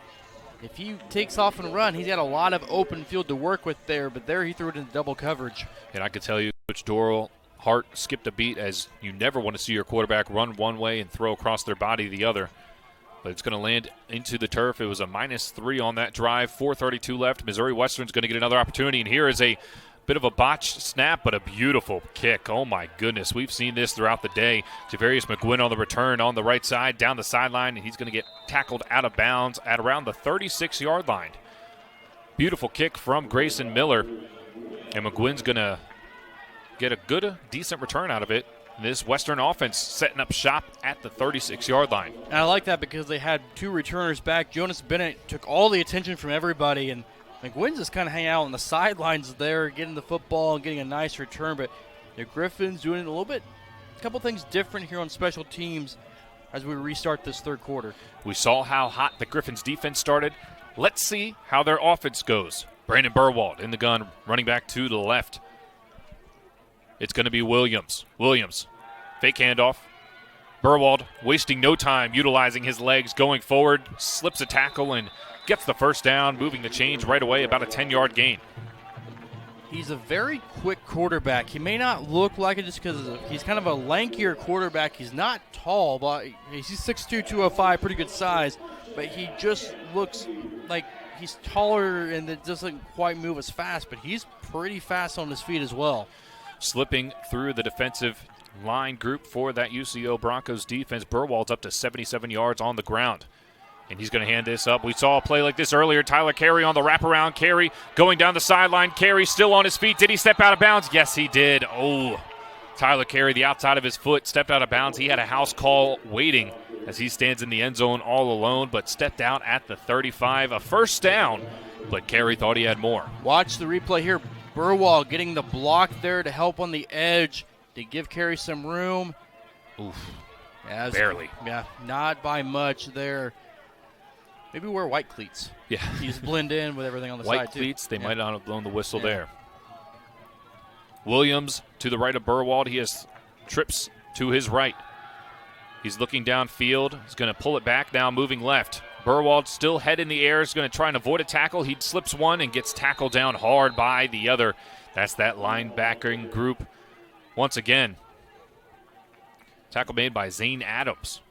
S2: if he takes off and run, he's got a lot of open field to work with there, but there he threw it into double coverage.
S1: And I could tell you, Coach Doral, heart skipped a beat, as you never want to see your quarterback run one way and throw across their body the other. But it's going to land into the turf. It was a -3 on that drive, 4:32 left. Missouri Western's going to get another opportunity, and here is a Bit of a botched snap, but a beautiful kick. Oh, my goodness. We've seen this throughout the day. Javarius McGuinn on the return on the right side, down the sideline, and he's going to get tackled out of bounds at around the 36-yard line. Beautiful kick from Grayson Miller, and McGuinn's going to get a good, decent return out of it. This Western offense setting up shop at the 36-yard line.
S2: And I like that because they had two returners back. Jonas Bennett took all the attention from everybody, and McGuinn's just kind of hanging out on the sidelines there, getting the football and getting a nice return. But the Griffins doing a couple things different here on special teams as we restart this third quarter.
S1: We saw how hot the Griffins defense started. Let's see how their offense goes. Brandon Burwald in the gun, running back to the left. It's going to be Williams. Williams, fake handoff. Burwald wasting no time, utilizing his legs, going forward, slips a tackle and gets the first down, moving the chains right away, about a 10-yard gain.
S2: He's a very quick quarterback. He may not look like it just because he's kind of a lankier quarterback. He's not tall, but he's 6'2", 205, pretty good size. But he just looks like he's taller and it doesn't quite move as fast, but he's pretty fast on his feet as well.
S1: Slipping through the defensive line group for that UCO Broncos defense. Burwald's up to 77 yards on the ground. And he's going to hand this up. We saw a play like this earlier. Tyler Carey on the wraparound. Carey going down the sideline. Carey still on his feet. Did he step out of bounds? Yes, he did. Oh, Tyler Carey, the outside of his foot, stepped out of bounds. He had a house call waiting as he stands in the end zone all alone, but stepped out at the 35. A first down, but Carey thought he had more.
S2: Watch the replay here. Burwald getting the block there to help on the edge to give Carey some room.
S1: Oof,
S2: barely. Yeah, not by much there. Maybe wear white cleats.
S1: Yeah.
S2: You just blend in with everything on the side,
S1: White cleats,
S2: too.
S1: They might not have blown the whistle there. Williams to the right of Burwald. He has trips to his right. He's looking downfield. He's going to pull it back now, moving left. Burwald still head in the air. Is going to try and avoid a tackle. He slips one and gets tackled down hard by the other. That's that linebacking group once again. Tackle made by Zane Adams,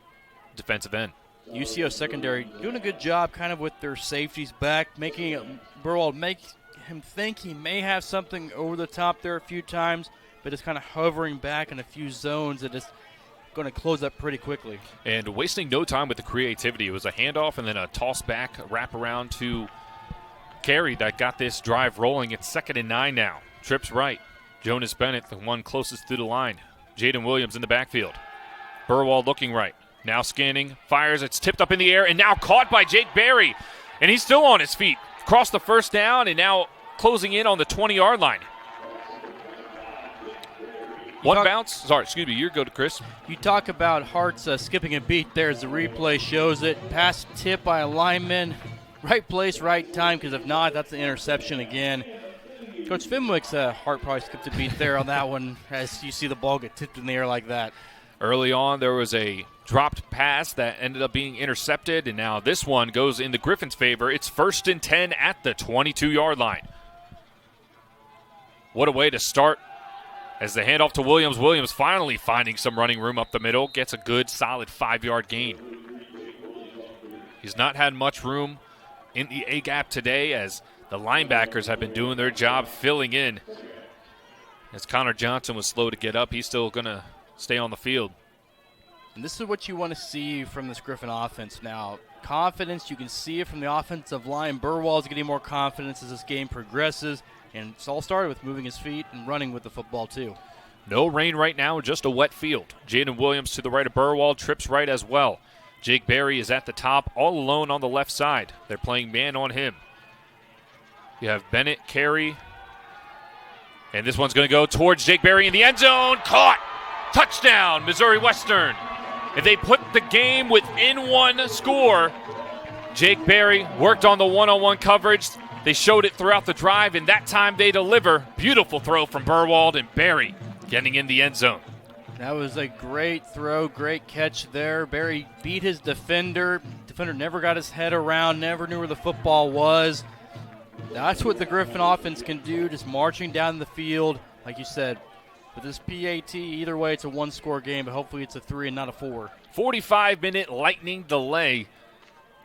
S1: defensive end.
S2: UCO secondary doing a good job kind of with their safeties back, making Burwald make him think he may have something over the top there a few times, but it's kind of hovering back in a few zones that is going to close up pretty quickly.
S1: And wasting no time with the creativity. It was a handoff and then a toss back, wrap around to Carey that got this drive rolling. It's 2nd and 9 now. Trips right. Jonas Bennett, the one closest to the line. Jaden Williams in the backfield. Burwald looking right. Now scanning, fires, it's tipped up in the air, and now caught by Jake Berry. And he's still on his feet. Crossed the first down, and now closing in on the 20-yard line. One bounce. Sorry, excuse me. You go to Chris.
S2: You talk about Hart's skipping a beat there as the replay shows it. Pass tip by a lineman. Right place, right time, because if not, that's an interception again. Coach Fenwick's Hart probably skipped a beat there on that one as you see the ball get tipped in the air like that.
S1: Early on, there was a dropped pass that ended up being intercepted, and now this one goes in the Griffins' favor. It's 1st and 10 at the 22-yard line. What a way to start as the handoff to Williams. Williams finally finding some running room up the middle, gets a good, solid 5-yard gain. He's not had much room in the A-gap today as the linebackers have been doing their job filling in. As Connor Johnson was slow to get up, he's still going to stay on the field.
S2: And this is what you want to see from this Griffin offense now. Confidence, you can see it from the offensive line. Burwald's getting more confidence as this game progresses. And it's all started with moving his feet and running with the football, too.
S1: No rain right now, just a wet field. Jaden Williams to the right of Burwald, trips right as well. Jake Berry is at the top, all alone on the left side. They're playing man on him. You have Bennett, Carey, and this one's going to go towards Jake Berry in the end zone. Caught! Touchdown, Missouri Western. If they put the game within one score, Jake Berry worked on the one-on-one coverage. They showed it throughout the drive, and that time they deliver. Beautiful throw from Burwald, and Berry getting in the end zone.
S2: That was a great throw, great catch there. Berry beat his defender. Defender never got his head around, never knew where the football was. That's what the Griffin offense can do, just marching down the field. Like you said, with this PAT, either way, it's a one-score game, but hopefully it's a 3 and not a 4.
S1: 45-minute lightning delay.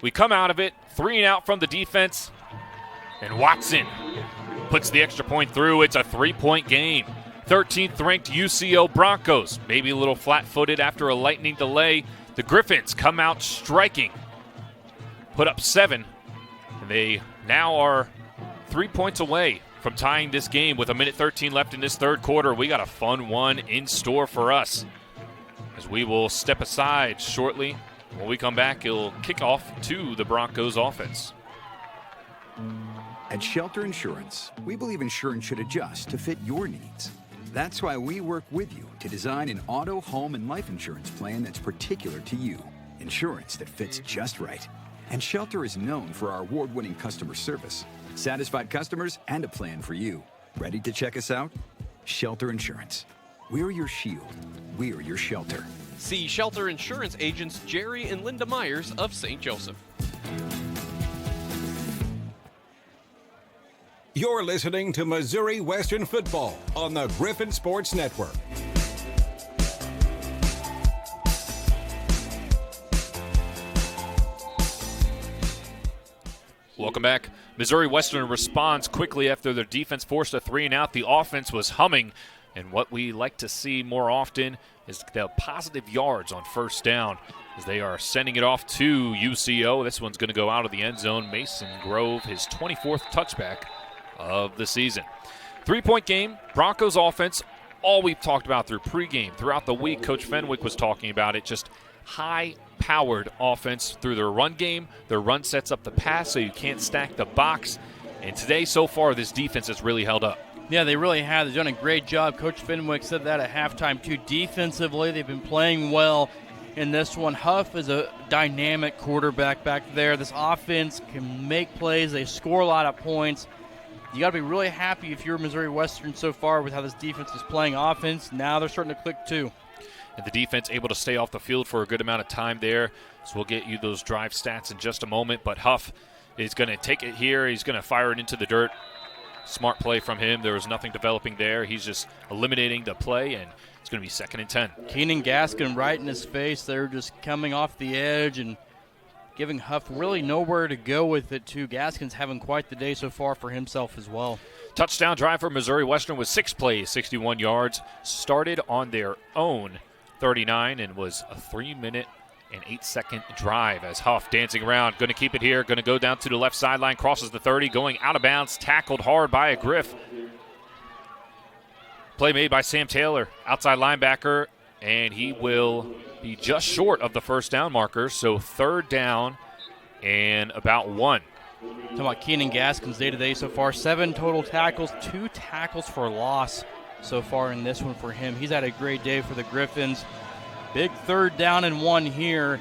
S1: We come out of it, 3 and out from the defense. And Watson puts the extra point through. It's a 3-point game. 13th ranked UCO Broncos, maybe a little flat-footed after a lightning delay. The Griffins come out striking, put up 7, and they now are 3 points away from tying this game with 1:13 left in this third quarter. We got a fun one in store for us, as we will step aside shortly. When we come back, it'll kick off to the Broncos offense.
S8: At Shelter Insurance, we believe insurance should adjust to fit your needs. That's why we work with you to design an auto, home, and life insurance plan that's particular to you. Insurance that fits just right. And Shelter is known for our award-winning customer service, satisfied customers, and a plan for you. Ready to check us out? Shelter Insurance. We're your shield. We're your shelter.
S4: See Shelter Insurance agents Jerry and Linda Myers of St. Joseph.
S5: You're listening to Missouri Western Football on the Griffin Sports Network.
S1: Welcome back. Missouri Western responds quickly after their defense forced a 3-and-out. The offense was humming, and what we like to see more often is the positive yards on first down as they are sending it off to UCO. This one's going to go out of the end zone. Mason Grove, his 24th touchback of the season. 3-point game, Broncos offense, all we've talked about through pregame. Throughout the week, Coach Fenwick was talking about it, just high-powered offense through their run game. Their run sets up the pass so you can't stack the box. And today, so far, this defense has really held up.
S2: Yeah, they really have. They've done a great job. Coach Fenwick said that at halftime, too. Defensively, they've been playing well in this one. Huff is a dynamic quarterback back there. This offense can make plays. They score a lot of points. You got to be really happy if you're Missouri Western so far with how this defense is playing offense. Now they're starting to click, too.
S1: And the defense able to stay off the field for a good amount of time there. So we'll get you those drive stats in just a moment. But Huff is going to take it here. He's going to fire it into the dirt. Smart play from him. There was nothing developing there. He's just eliminating the play, and it's going to be 2nd and 10.
S2: Keenan Gaskin right in his face. They're just coming off the edge and giving Huff really nowhere to go with it, too. Gaskin's having quite the day so far for himself as well.
S1: Touchdown drive for Missouri Western with 6 plays, 61 yards. Started on their own 39 and was a 3-minute and 8-second drive as Huff dancing around. Going to keep it here. Going to go down to the left sideline. Crosses the 30. Going out of bounds. Tackled hard by a Griff. Play made by Sam Taylor, outside linebacker, and he will be just short of the first down marker. So 3rd down and about 1.
S2: Talking about Keenan Gaskin's day-to-day so far. 7 total tackles, 2 tackles for loss so far in this one for him. He's had a great day for the Griffins. Big 3rd down and 1 here.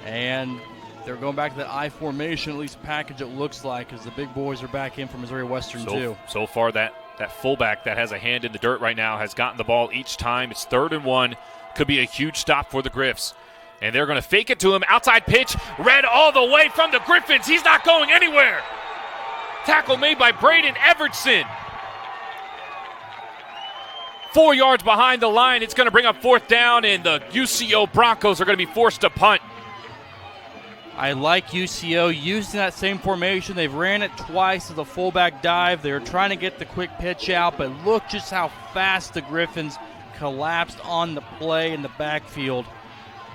S2: And they're going back to that I formation, at least package it looks like, as the big boys are back in for Missouri Western too.
S1: So far that fullback that has a hand in the dirt right now has gotten the ball each time. It's 3rd and 1. Could be a huge stop for the Griffs. And they're going to fake it to him. Outside pitch. Read all the way from the Griffins. He's not going anywhere. Tackle made by Braden Evertson. 4 yards behind the line. It's going to bring up 4th down, and the UCO Broncos are going to be forced to punt.
S2: I like UCO using that same formation. They've ran it twice as a fullback dive. They're trying to get the quick pitch out, but look just how fast the Griffins collapsed on the play in the backfield,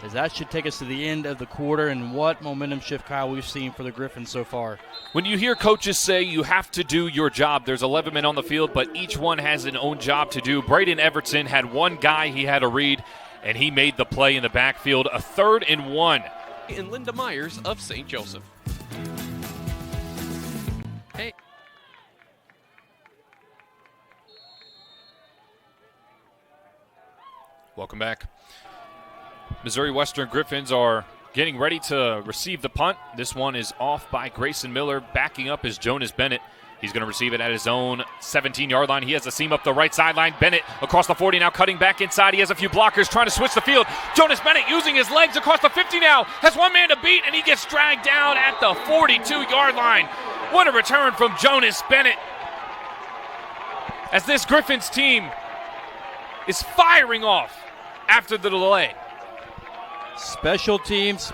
S2: as that should take us to the end of the quarter. And what momentum shift, Kyle, we've seen for the Griffins so far.
S1: When you hear coaches say you have to do your job, there's 11 men on the field, but each one has an own job to do. Braden Evertson had one guy he had to read, and he made the play in the backfield. A 3rd and 1.
S4: And Linda Myers of St. Joseph. Hey.
S1: Welcome back. Missouri Western Griffins are getting ready to receive the punt. This one is off by Grayson Miller. Backing up is Jonas Bennett. He's going to receive it at his own 17-yard line. He has a seam up the right sideline. Bennett across the 40 now, cutting back inside. He has a few blockers trying to switch the field. Jonas Bennett using his legs across the 50 now. Has one man to beat, and he gets dragged down at the 42-yard line. What a return from Jonas Bennett, as this Griffins team is firing off after the delay.
S2: Special teams,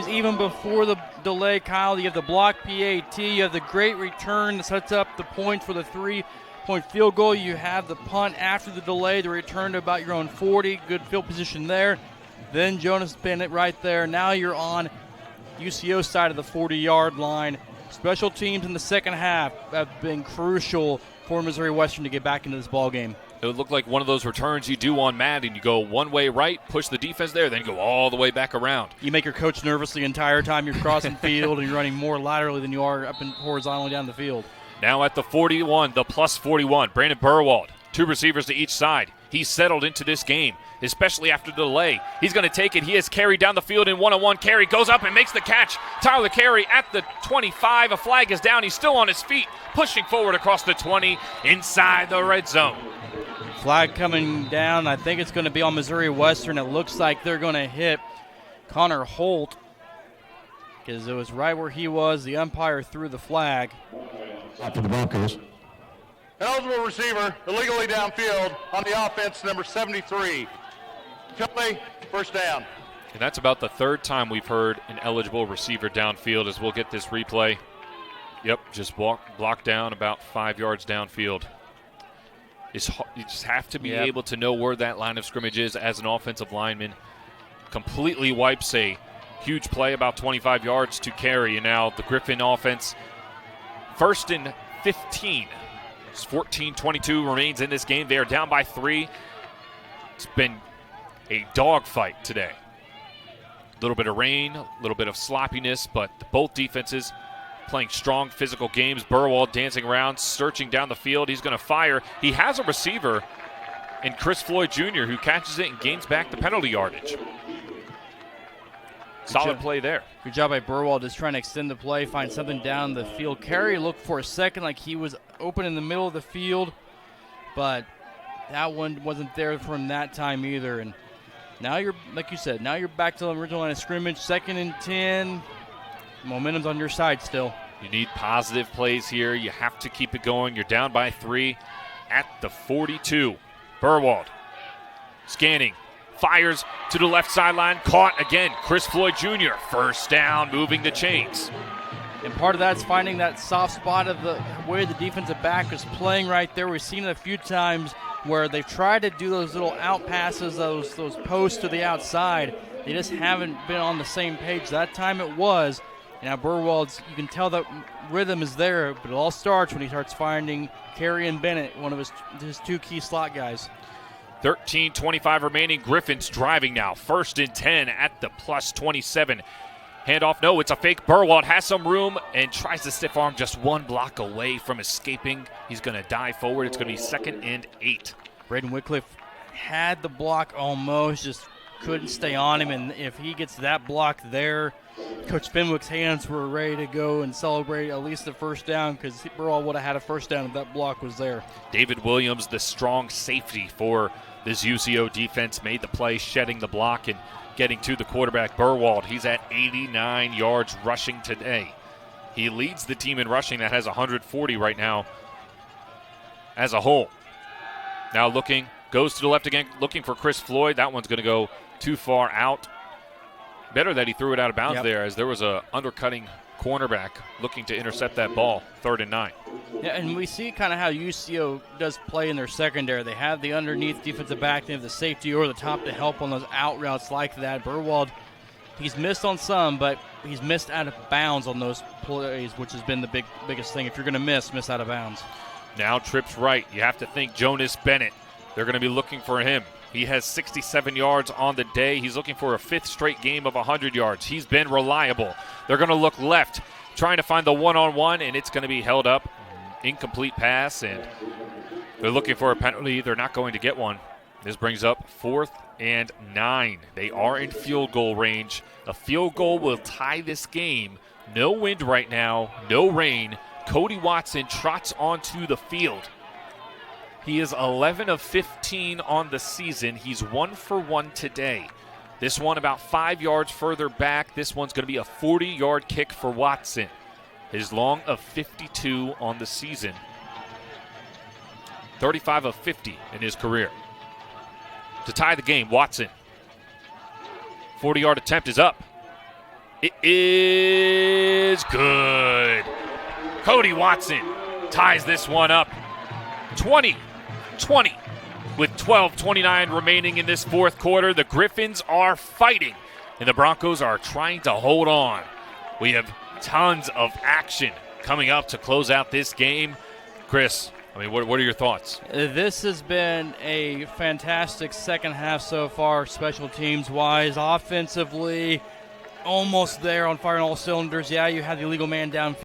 S2: even before the delay, Kyle. You have the block PAT. You have the great return that sets up the point for the 3-point field goal. You have the punt after the delay, the return to about your own 40. Good field position there. Then Jonas Bennett right there. Now you're on UCO side of the 40-yard line. Special teams in the second half have been crucial for Missouri Western to get back into this ball game.
S1: It would look like one of those returns you do on Madden. You go one way right, push the defense there, then go all the way back around.
S2: You make your coach nervous the entire time you're crossing field and you're running more laterally than you are up and horizontally down the field.
S1: Now at the 41, the plus 41, Brandon Burwald. 2 receivers to each side. He's settled into this game, especially after the delay. He's going to take it. He has Carey down the field in one-on-one. Carey goes up and makes the catch. Tyler Carey at the 25. A flag is down. He's still on his feet, pushing forward across the 20 inside the red zone.
S2: Flag coming down. I think it's going to be on Missouri Western. It looks like they're going to hit Connor Holt because it was right where he was. The umpire threw the flag.
S6: After the Broncos.
S3: Eligible receiver illegally downfield on the offense, number 73. Penalty, first down.
S1: And that's about the 3rd time we've heard an eligible receiver downfield as we'll get this replay. Yep, just blocked down about 5 yards downfield. You just have to be able to know where that line of scrimmage is as an offensive lineman. Completely wipes a huge play about 25 yards to Carey. And now the Griffin offense, 1st and 15. 14-22 remains in this game. They are down by 3. It's been a dogfight today. A little bit of rain, a little bit of sloppiness, but both defenses playing strong physical games. Burwald dancing around, searching down the field. He's going to fire. He has a receiver in Chris Floyd Jr. who catches it and gains back the penalty yardage. Solid play there.
S2: Good job by Burwald just trying to extend the play, find something down the field. Carey looked for a second like he was open in the middle of the field, but that one wasn't there from that time either. And now you're, like you said, now you're back to the original line of scrimmage, 2nd and 10. Momentum's on your side still.
S1: You need positive plays here. You have to keep it going. You're down by 3 at the 42. Burwald scanning. Fires to the left sideline. Caught again. Chris Floyd Jr. First down, moving the chains.
S2: And part of that's finding that soft spot of the way the defensive back is playing right there. We've seen it a few times where they've tried to do those little out passes, those posts to the outside. They just haven't been on the same page. That time it was. Now Burwald's, you can tell that rhythm is there, but it all starts when he starts finding Carey and Bennett, one of his 2 key slot guys.
S1: 13:25 remaining. Griffin's driving now. 1st and 10 at the plus 27. Handoff, no, it's a fake. Burwald has some room and tries to stiff arm just 1 block away from escaping. He's going to dive forward. It's going to be 2nd and 8.
S2: Braden Wycliffe had the block almost, just couldn't stay on him. And if he gets that block there, Coach Fenwick's hands were ready to go and celebrate at least the first down because Burwald would have had a first down if that block was there.
S1: David Williams, the strong safety for this UCO defense, made the play, shedding the block and getting to the quarterback, Burwald. He's at 89 yards rushing today. He leads the team in rushing that has 140 right now as a whole. Now looking, goes to the left again, looking for Chris Floyd. That one's going to go too far out. Better that he threw it out of bounds there, as there was a undercutting cornerback looking to intercept that ball. 3rd and 9.
S2: Yeah, and we see kind of how UCO does play in their secondary. They have the underneath defensive back, they have the safety over the top to help on those out routes like that. Burwald, he's missed on some, but he's missed out of bounds on those plays, which has been the biggest thing. If you're going to miss out of bounds.
S1: Now trips right. You have to think Jonas Bennett. They're going to be looking for him. He has 67 yards on the day. He's looking for a 5th straight game of 100 yards. He's been reliable. They're going to look left, trying to find the one-on-one, and it's going to be held up. Incomplete pass, and they're looking for a penalty. They're not going to get one. This brings up 4th and 9. They are in field goal range. A field goal will tie this game. No wind right now, no rain. Cody Watson trots onto the field. He is 11 of 15 on the season. He's 1 for 1 today. This one about 5 yards further back. This one's going to be a 40-yard kick for Watson. His long of 52 on the season. 35 of 50 in his career. To tie the game, Watson. 40-yard attempt is up. It is good. Cody Watson ties this one up 20-20 with 12:29 remaining in this fourth quarter. The Griffins are fighting, and the Broncos are trying to hold on. We have tons of action coming up to close out this game. Chris, I mean, what are your thoughts?
S2: This has been a fantastic second half so far, special teams-wise. Offensively, almost there on firing all cylinders. Yeah, you had the illegal man downfield.